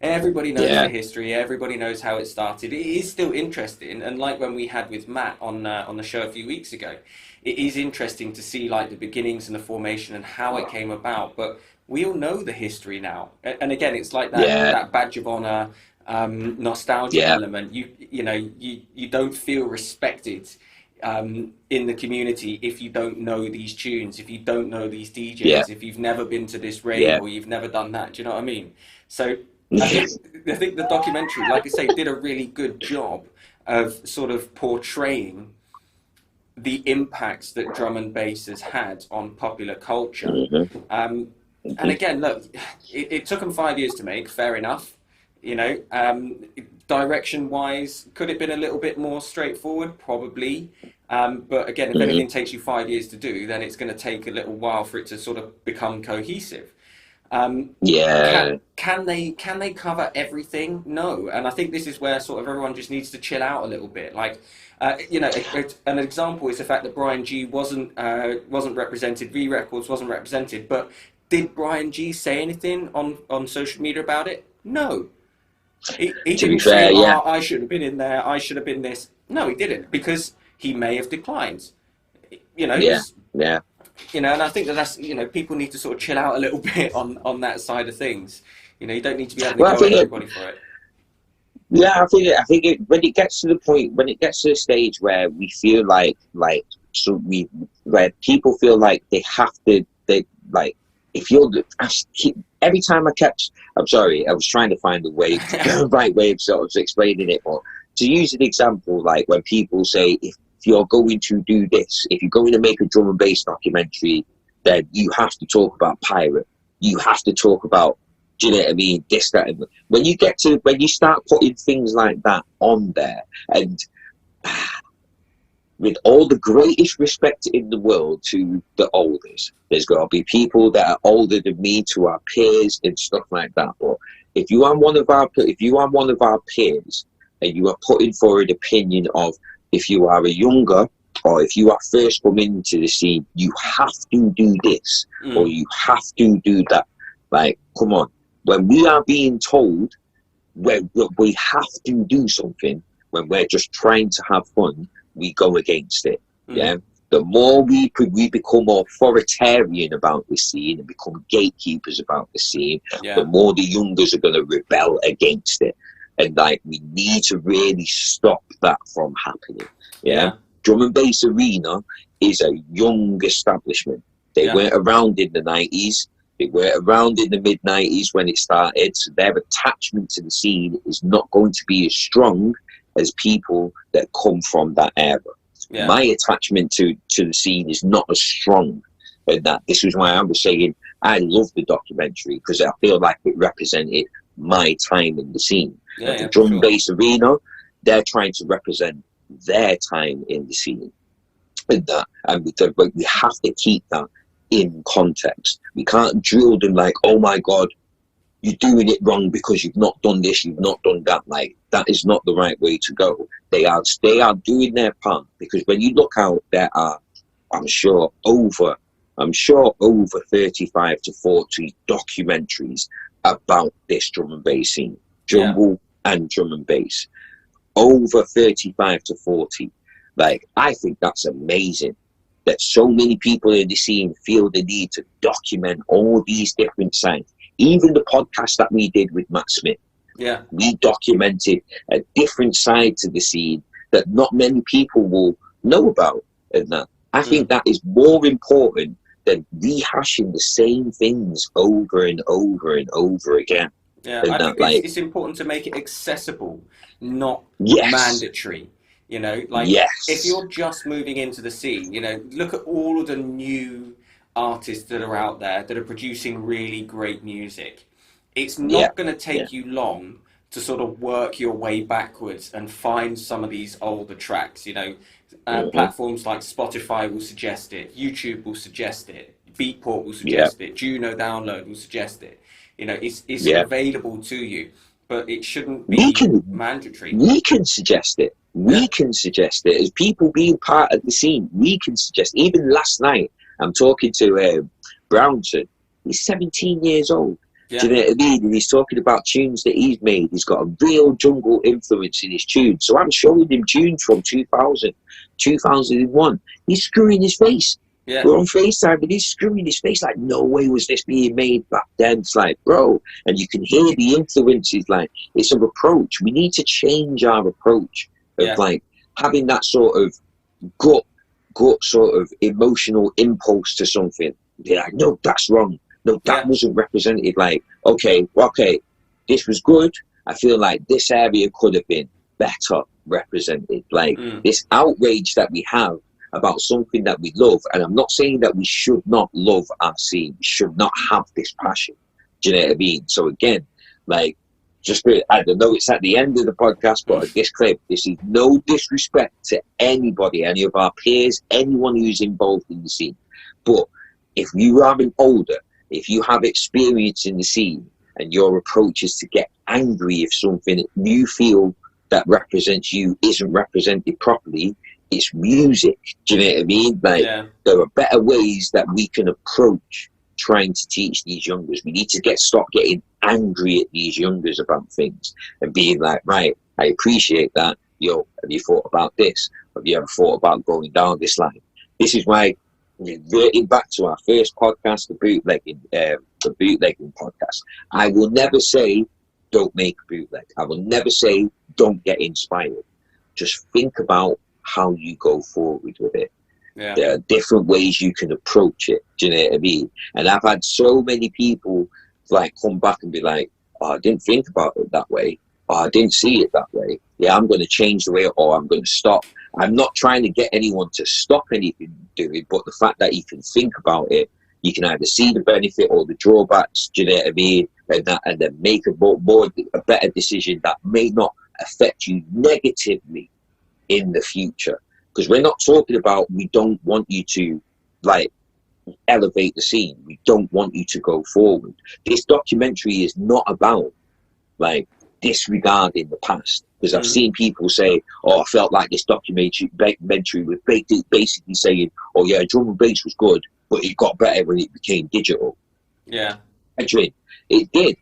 the history. Everybody knows how it started. It is still interesting, and like when we had with Matt on the show a few weeks ago, it is interesting to see like the beginnings and the formation and how it came about. But we all know the history now, and again, it's like that badge of honor, nostalgia element. You don't feel respected in the community if you don't know these tunes, if you don't know these DJs, if you've never been to this rave or you've never done that. Do you know what I mean? So I think the documentary, like I say, did a really good job of sort of portraying the impacts that drum and bass has had on popular culture. And again, look, it took them 5 years to make, fair enough. Direction-wise, could it have been a little bit more straightforward? Probably. But again, if anything takes you 5 years to do, then it's going to take a little while for it to sort of become cohesive. Yeah. Can they cover everything? No, and I think this is where sort of everyone just needs to chill out a little bit. Like, an example is the fact that Brian G wasn't represented, V Records wasn't represented, but did Brian G say anything on social media about it? No, he To be didn't say, fair, yeah. "Oh, I should have been in there. I should have been this." No, he didn't, because he may have declined. You know, Yeah. Yeah. and I think that's people need to sort of chill out a little bit on that side of things. You don't need to be having to Well, I go at think everybody for it. yeah, I think when it gets to the point, when it gets to the stage where we feel where people feel like they have to, they like, if you're every time I'm sorry, I was trying to find the way, right way of sort of explaining it, but to use an example, like when people say, if you're going to do this, if you're going to make a drum and bass documentary, then you have to talk about pirate, you have to talk about, do you know what I mean? This, that, and when you start putting things like that on there, and with all the greatest respect in the world to the oldest, there's got to be people that are older than me, to our peers and stuff like that. But if you are one of our peers, and you are putting forward an opinion of, if you are a younger, or if you are first coming into the scene, you have to do this, or you have to do that. Like, come on. When we are being told when we have to do something, when we're just trying to have fun, we go against it. Yeah. The more we become authoritarian about the scene and become gatekeepers about the scene, the more the youngers are going to rebel against it. And like, we need to really stop that from happening. Yeah. Drum and Bass Arena is a young establishment. They weren't around in the 90s. They were around in the mid-90s when it started, so their attachment to the scene is not going to be as strong as people that come from that era. My attachment to the scene is not as strong, and that this is why I was saying I love the documentary, because I feel like it represented my time in the scene. The Drum and Bass Arena, they're trying to represent their time in the scene, and we have to keep that in context. We can't drill them like, oh my God, you're doing it wrong because you've not done this, you've not done that. Like, that is not the right way to go. They are doing their part, because when you look out, there are, I'm sure over 35 to 40 documentaries about this drum and bass scene, jungle and drum and bass. Over 35 to 40. Like, I think that's amazing, that so many people in the scene feel the need to document all these different sides. Even the podcast that we did with Matt Smith, we documented a different side to the scene that not many people will know about. And that, I think that is more important than rehashing the same things over and over and over again. I think it's important to make it accessible, not mandatory. If you're just moving into the scene, look at all of the new artists that are out there that are producing really great music. It's not going to take you long to sort of work your way backwards and find some of these older tracks. Platforms like Spotify will suggest it, YouTube will suggest it, Beatport will suggest it, Juno Download will suggest it. It's available to you, but it shouldn't be mandatory. We can suggest it. We can suggest it as people being part of the scene. We can suggest. Even last night, I'm talking to Brownson. He's 17 years old. Do you know what I mean? And he's talking about tunes that he's made. He's got a real jungle influence in his tunes. So I'm showing him tunes from 2000, 2001. He's screwing his face. We're on FaceTime, but he's screwing his face like, no way was this being made back then. It's like, bro, and you can hear the influences. Like, it's an approach. We need to change our approach of like having that sort of gut sort of emotional impulse to something. Be like, no, that's wrong. No, that wasn't represented. Like, okay, this was good. I feel like this area could have been better represented. Like, this outrage that we have about something that we love, and I'm not saying that we should not love our scene, we should not have this passion. Do you know what I mean? So again, like, I don't know, it's at the end of the podcast, but this clip, this is no disrespect to anybody, any of our peers, anyone who's involved in the scene. But if you are an older, if you have experience in the scene and your approach is to get angry if something you feel that represents you isn't represented properly, it's music. Do you know what I mean? Like, there are better ways that we can approach trying to teach these youngers. We need to stop getting angry at these youngers about things and being like, right, I appreciate that. Yo, have you thought about this? Have you ever thought about going down this line? This is why, reverting back to our first podcast, the bootlegging podcast, I will never say don't make a bootleg. I will never say don't get inspired. Just think about how you go forward with it. Yeah. There are different ways you can approach it. Do you know what I mean? And I've had so many people like come back and be like, oh, I didn't think about it that way. Oh, I didn't see it that way. Yeah, I'm going to change the way, or I'm going to stop. I'm not trying to get anyone to stop anything doing, but the fact that you can think about it, you can either see the benefit or the drawbacks, do you know what I mean? And then make a better decision that may not affect you negatively in the future. Because we're not talking about, we don't want you to like elevate the scene. We don't want you to go forward. This documentary is not about like disregarding the past. Because I've seen people say, oh, I felt like this documentary was basically saying, oh yeah, drum and bass was good, but it got better when it became digital. Yeah. Actually, it did.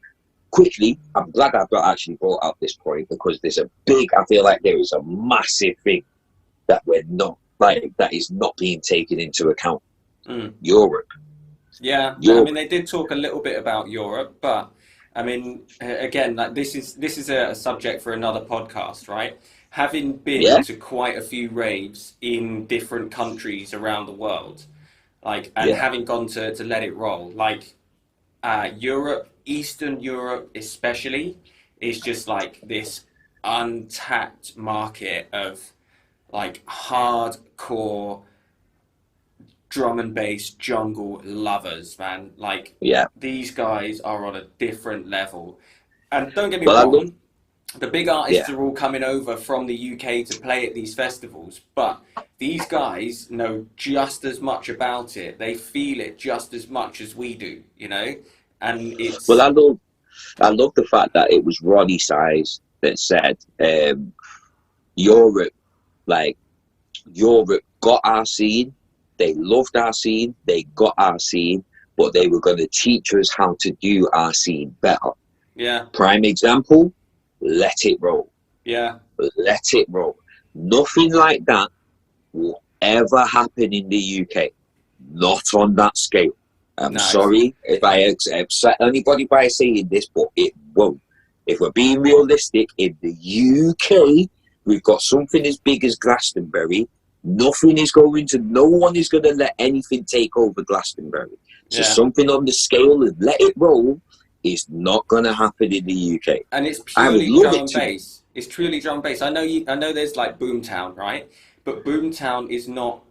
Quickly, I'm glad I've actually brought up this point, because I feel like there is a massive thing that that is not being taken into account. Europe. Yeah, I mean, they did talk a little bit about Europe, but I mean, again, like this is a subject for another podcast, right? Having been to quite a few raves in different countries around the world, like, and having gone to Let It Roll, like, Europe, Eastern Europe especially, is just like this untapped market of like hardcore drum and bass jungle lovers, man. Like, these guys are on a different level. And don't get me wrong, the big artists are all coming over from the UK to play at these festivals, but these guys know just as much about it. They feel it just as much as we do, you know? And it's... Well, I love the fact that it was Ronnie Size that said, Europe got our scene. They loved our scene. They got our scene, but they were going to teach us how to do our scene better. Yeah. Prime example, Let It Roll. Yeah. Let It Roll. Nothing like that will ever happen in the UK. Not on that scale. I'm sorry if I upset anybody by saying this, but it won't. If we're being realistic, in the UK, we've got something as big as Glastonbury. No one is going to let anything take over Glastonbury. So something on the scale of Let It Roll is not going to happen in the UK. And it's purely drum and bass. It's truly drum and bass. I know there's like Boomtown, right? But Boomtown is not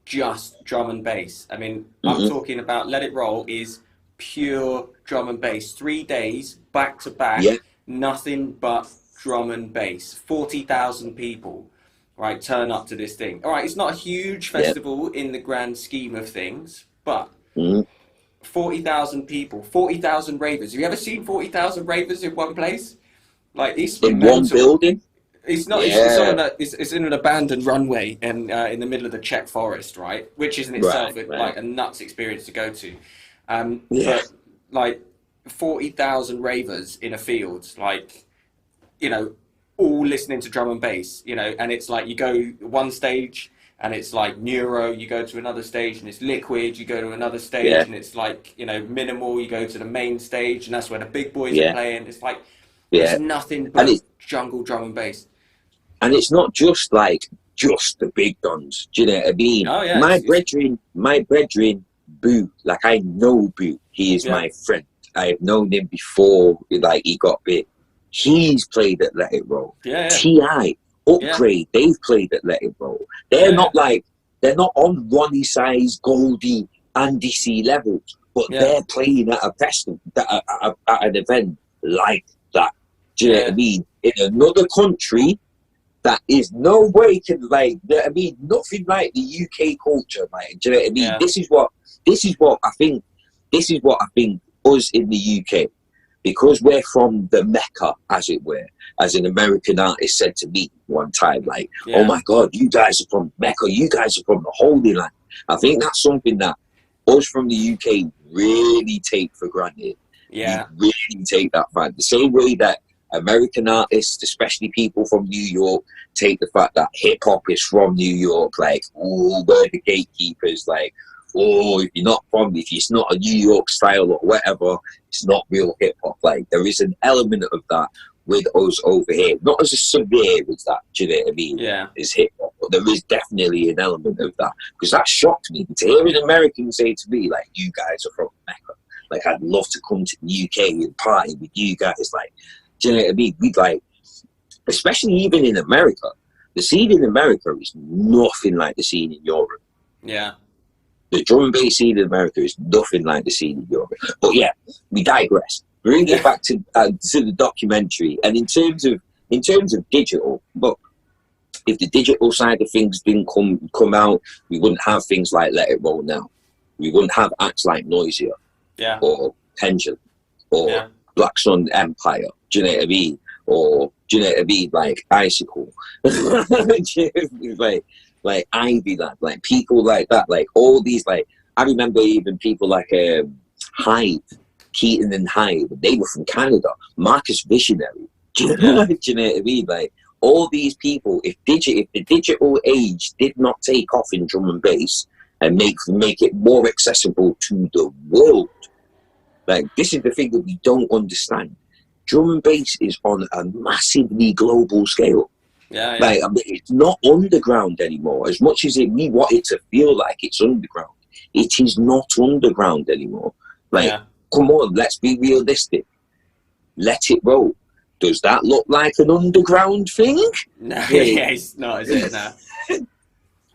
just drum and bass. I mean, I'm talking about Let It Roll is pure drum and bass. 3 days, back to back, nothing but drum and bass. 40,000 people, right, turn up to this thing. All right, it's not a huge festival in the grand scheme of things, but 40,000 people, 40,000 ravers. Have you ever seen 40,000 ravers in one place? Like, it's in mental. One building? It's not. It's in an abandoned runway and in the middle of the Czech forest, right? Which is in itself like a nuts experience to go to. But like 40,000 ravers in a field, like, you know, all listening to drum and bass, you know, and it's like you go one stage and it's like neuro, you go to another stage and it's liquid, you go to another stage and it's like, you know, minimal, you go to the main stage and that's where the big boys are playing. It's like there's nothing but jungle drum and bass. And it's not just the big guns. Do you know what I mean? Oh, yeah, my brethren, Boo, like, I know Boo. He is my friend. I have known him before, like, he got big. He's played at Let It Roll. T.I., Upgrade, they've played at Let It Roll. They're not on Ronnie Size, Goldie, Andy C levels, but they're playing at a festival, at an event like that. Do you know what I mean? In another country, that is no way can, like, I mean, nothing like the UK culture, like, do you know what I mean? This is what I think this is what I think us in the UK, because we're from the Mecca, as it were, as an American artist said to me one time, like, oh my God, you guys are from Mecca, you guys are from the Holy Land. I think that's something that us from the UK really take for granted. Yeah. We really take that fact. The same way that American artists, especially people from New York, take the fact that hip hop is from New York, like, oh, we're the gatekeepers, like, oh, if it's not a New York style or whatever, it's not real hip hop. Like, there is an element of that with us over here, not as severe as that, do you know what I mean? Yeah. Is hip hop, but there is definitely an element of that, because that shocked me to hear an American say to me, like, you guys are from Mecca. Like, I'd love to come to the UK and party with you guys. Like, do you know what I mean? We'd like, especially even in America, the scene in America is nothing like the scene in Europe. Yeah. The drum and bass scene in America is nothing like the scene in Europe. But yeah, we digress. Bring it back to the documentary. And in terms of digital, look, if the digital side of things didn't come out, we wouldn't have things like Let It Roll Now. We wouldn't have acts like Noisier. Yeah. Or Pendulum, or Black Sun Empire, do you know what I mean? Or, do you know what I mean? Like Icicle, like Ivy Lad, like people like that, like all these, like, I remember even people like Hyde, Keaton and Hyde, they were from Canada. Marcus Visionary, do you know what I mean? Like, all these people, if the digital age did not take off in drum and bass and make it more accessible to the world, like, this is the thing that we don't understand. Drum and bass is on a massively global scale. Yeah. Like, I mean, it's not underground anymore. As much as we want it to feel like it's underground, it is not underground anymore. Like, come on, let's be realistic. Let It Roll. Does that look like an underground thing? No, it's not, is it? No.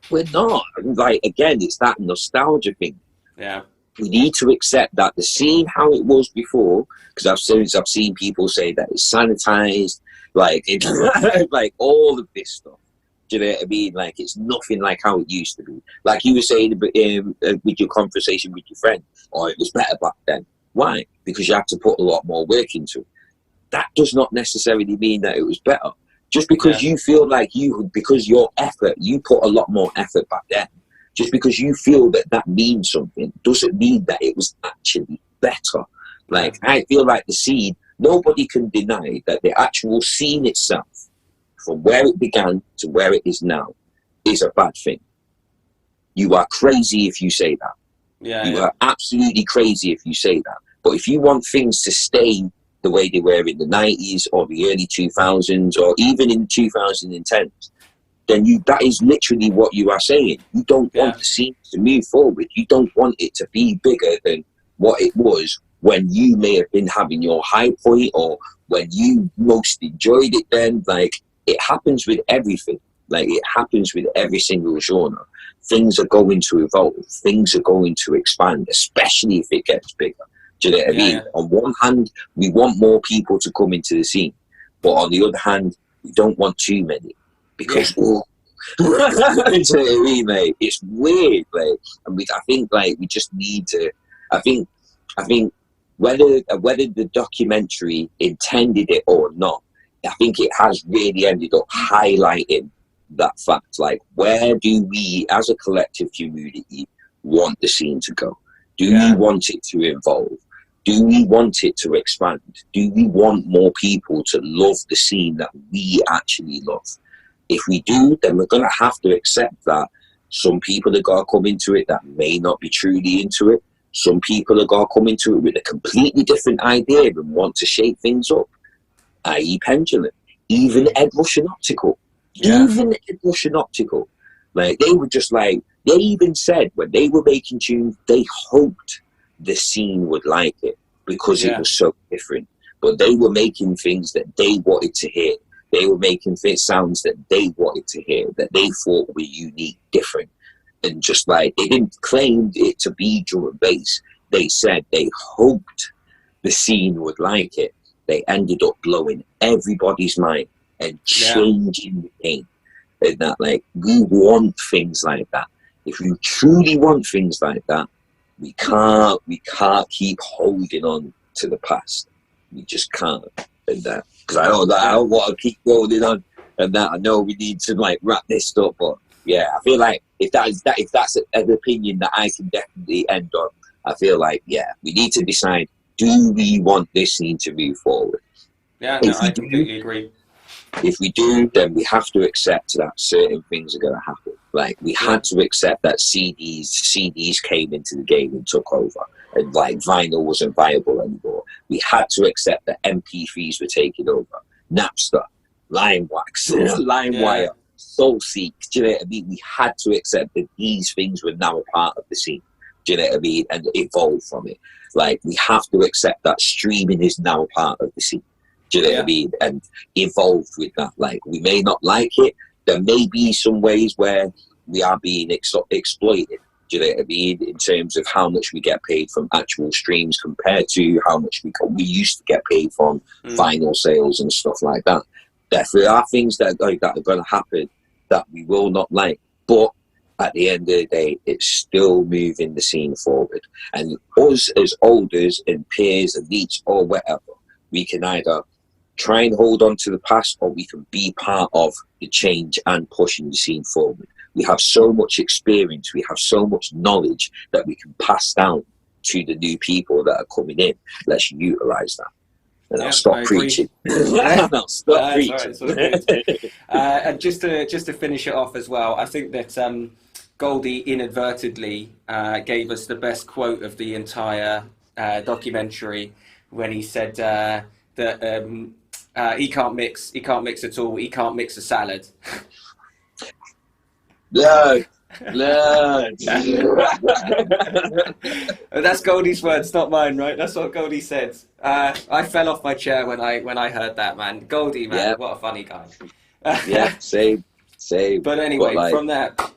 We're not. Like, again, it's that nostalgia thing. Yeah. We need to accept that the scene how it was before, because I've seen people say that it's sanitized, like like all of this stuff. Do you know what I mean? Like, it's nothing like how it used to be. Like you were saying with your conversation with your friend, oh, it was better back then. Why? Because you had to put a lot more work into it. That does not necessarily mean that it was better. Just because you feel like because your effort, you put a lot more effort back then. Just because you feel that means something doesn't mean that it was actually better. Like, I feel like the scene, nobody can deny that the actual scene itself, from where it began to where it is now, is a bad thing. You are crazy if you say that. You are absolutely crazy if you say that. But if you want things to stay the way they were in the 90s or the early 2000s or even in the 2010s, then that is literally what you are saying. You don't want the scene to move forward. You don't want it to be bigger than what it was when you may have been having your high point or when you most enjoyed it then. Like, it happens with everything. Like, it happens with every single genre. Things are going to evolve. Things are going to expand, especially if it gets bigger. Do you know what I mean? On one hand, we want more people to come into the scene. But on the other hand, we don't want too many. Because, do you know what I mean, mate? It's weird, like, and I think, like, we just need to. I think whether the documentary intended it or not, I think it has really ended up highlighting that fact. Like, where do we, as a collective community, want the scene to go? Do we want it to evolve? Do we want it to expand? Do we want more people to love the scene that we actually love? If we do, then we're going to have to accept that some people are going to come into it that may not be truly into it. Some people are going to come into it with a completely different idea and want to shake things up, i.e. Pendulum. Even Ed Russian Optical. Even Ed Russian Optical. Like, they were just like, they even said when they were making tunes, they hoped the scene would like it because it was so different. But they were making things that they wanted to hear. They were making sounds that they wanted to hear, that they thought were unique, different. And just like, they didn't claim it to be drum and bass. They said they hoped the scene would like it. They ended up blowing everybody's mind and changing the game. And that, like, we want things like that. If we truly want things like that, we can't keep holding on to the past. We just can't. And that, because I don't want to keep holding on. And that, I know we need to like wrap this up, but yeah, I feel like if that's an opinion that I can definitely end on, I feel like, yeah, we need to decide, do we want this scene to move forward? Yeah, no, I completely agree. If we do, then we have to accept that certain things are going to happen. Like, we had to accept that CDs came into the game and took over, and like vinyl wasn't viable anymore. We had to accept that MP3s were taking over. Napster, LimeWire, SoulSeek. Do you know what I mean? We had to accept that these things were now a part of the scene. Do you know what I mean? And evolve from it. Like, we have to accept that streaming is now a part of the scene. Do you know what I mean? And evolve with that. Like, we may not like it. There may be some ways where we are being exploited. Do you know what I mean? In terms of how much we get paid from actual streams compared to how much we used to get paid from vinyl sales and stuff like that. There are things that are going to happen that we will not like. But at the end of the day, it's still moving the scene forward. And us as elders and peers, elites or whatever, we can either try and hold on to the past, or we can be part of the change and pushing the scene forward. We have so much experience, we have so much knowledge that we can pass down to the new people that are coming in. Let's utilize that. And I'll stop preaching. I'll stop preaching. And just to finish it off as well, I think that Goldie inadvertently gave us the best quote of the entire documentary when he said that he can't mix at all. He can't mix a salad. No. That's Goldie's words, not mine, right? That's what Goldie said. I fell off my chair when I heard that, man. Goldie, man, what a funny guy. Yeah, same. But anyway, from that,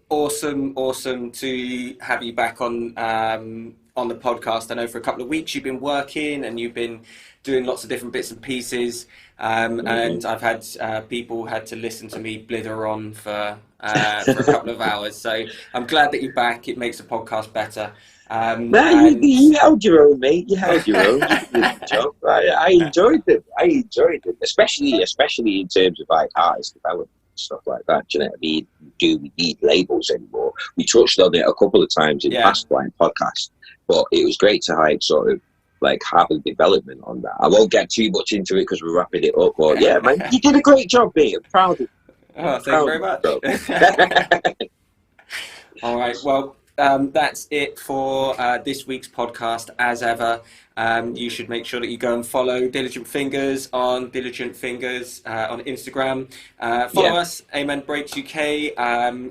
awesome to have you back on the podcast. I know for a couple of weeks you've been working and you've been doing lots of different bits and pieces, and I've had people had to listen to me blither on for a couple of hours. So I'm glad that you're back. It makes the podcast better. You held your own, mate. You held your own. You did a good job. I enjoyed them. Especially in terms of like artist development and stuff like that. Do you know what I mean? Do we need labels anymore? We touched on it a couple of times in past Bryan podcasts, but it was great to like sort of like have a development on that. I won't get too much into it because we're wrapping it up. But yeah, man, you did a great job, mate. I'm proud of you. Oh, thank you very much. All right, well, that's it for this week's podcast. As ever, you should make sure that you go and follow Diligent Fingers on Diligent Fingers on Instagram. Follow us, Amen Breaks UK.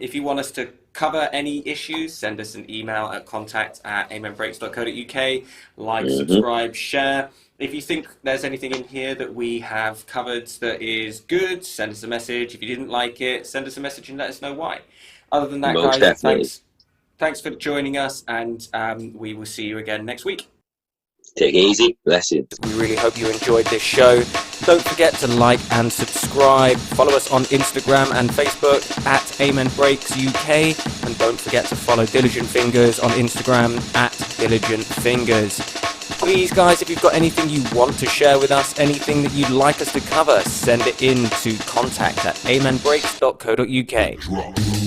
If you want us to cover any issues, send us an email at contact@amenbreaks.co.uk. Like, subscribe, share. If you think there's anything in here that we have covered that is good, send us a message. If you didn't like it, send us a message and let us know why. Other than that, guys, thanks for joining us, and we will see you again next week. Take it easy. Blessings. We really hope you enjoyed this show. Don't forget to like and subscribe. Follow us on Instagram and Facebook at Amen Breaks UK. And don't forget to follow Diligent Fingers on Instagram at Diligent Fingers. Please, guys, if you've got anything you want to share with us, anything that you'd like us to cover, send it in to contact@amenbreaks.co.uk.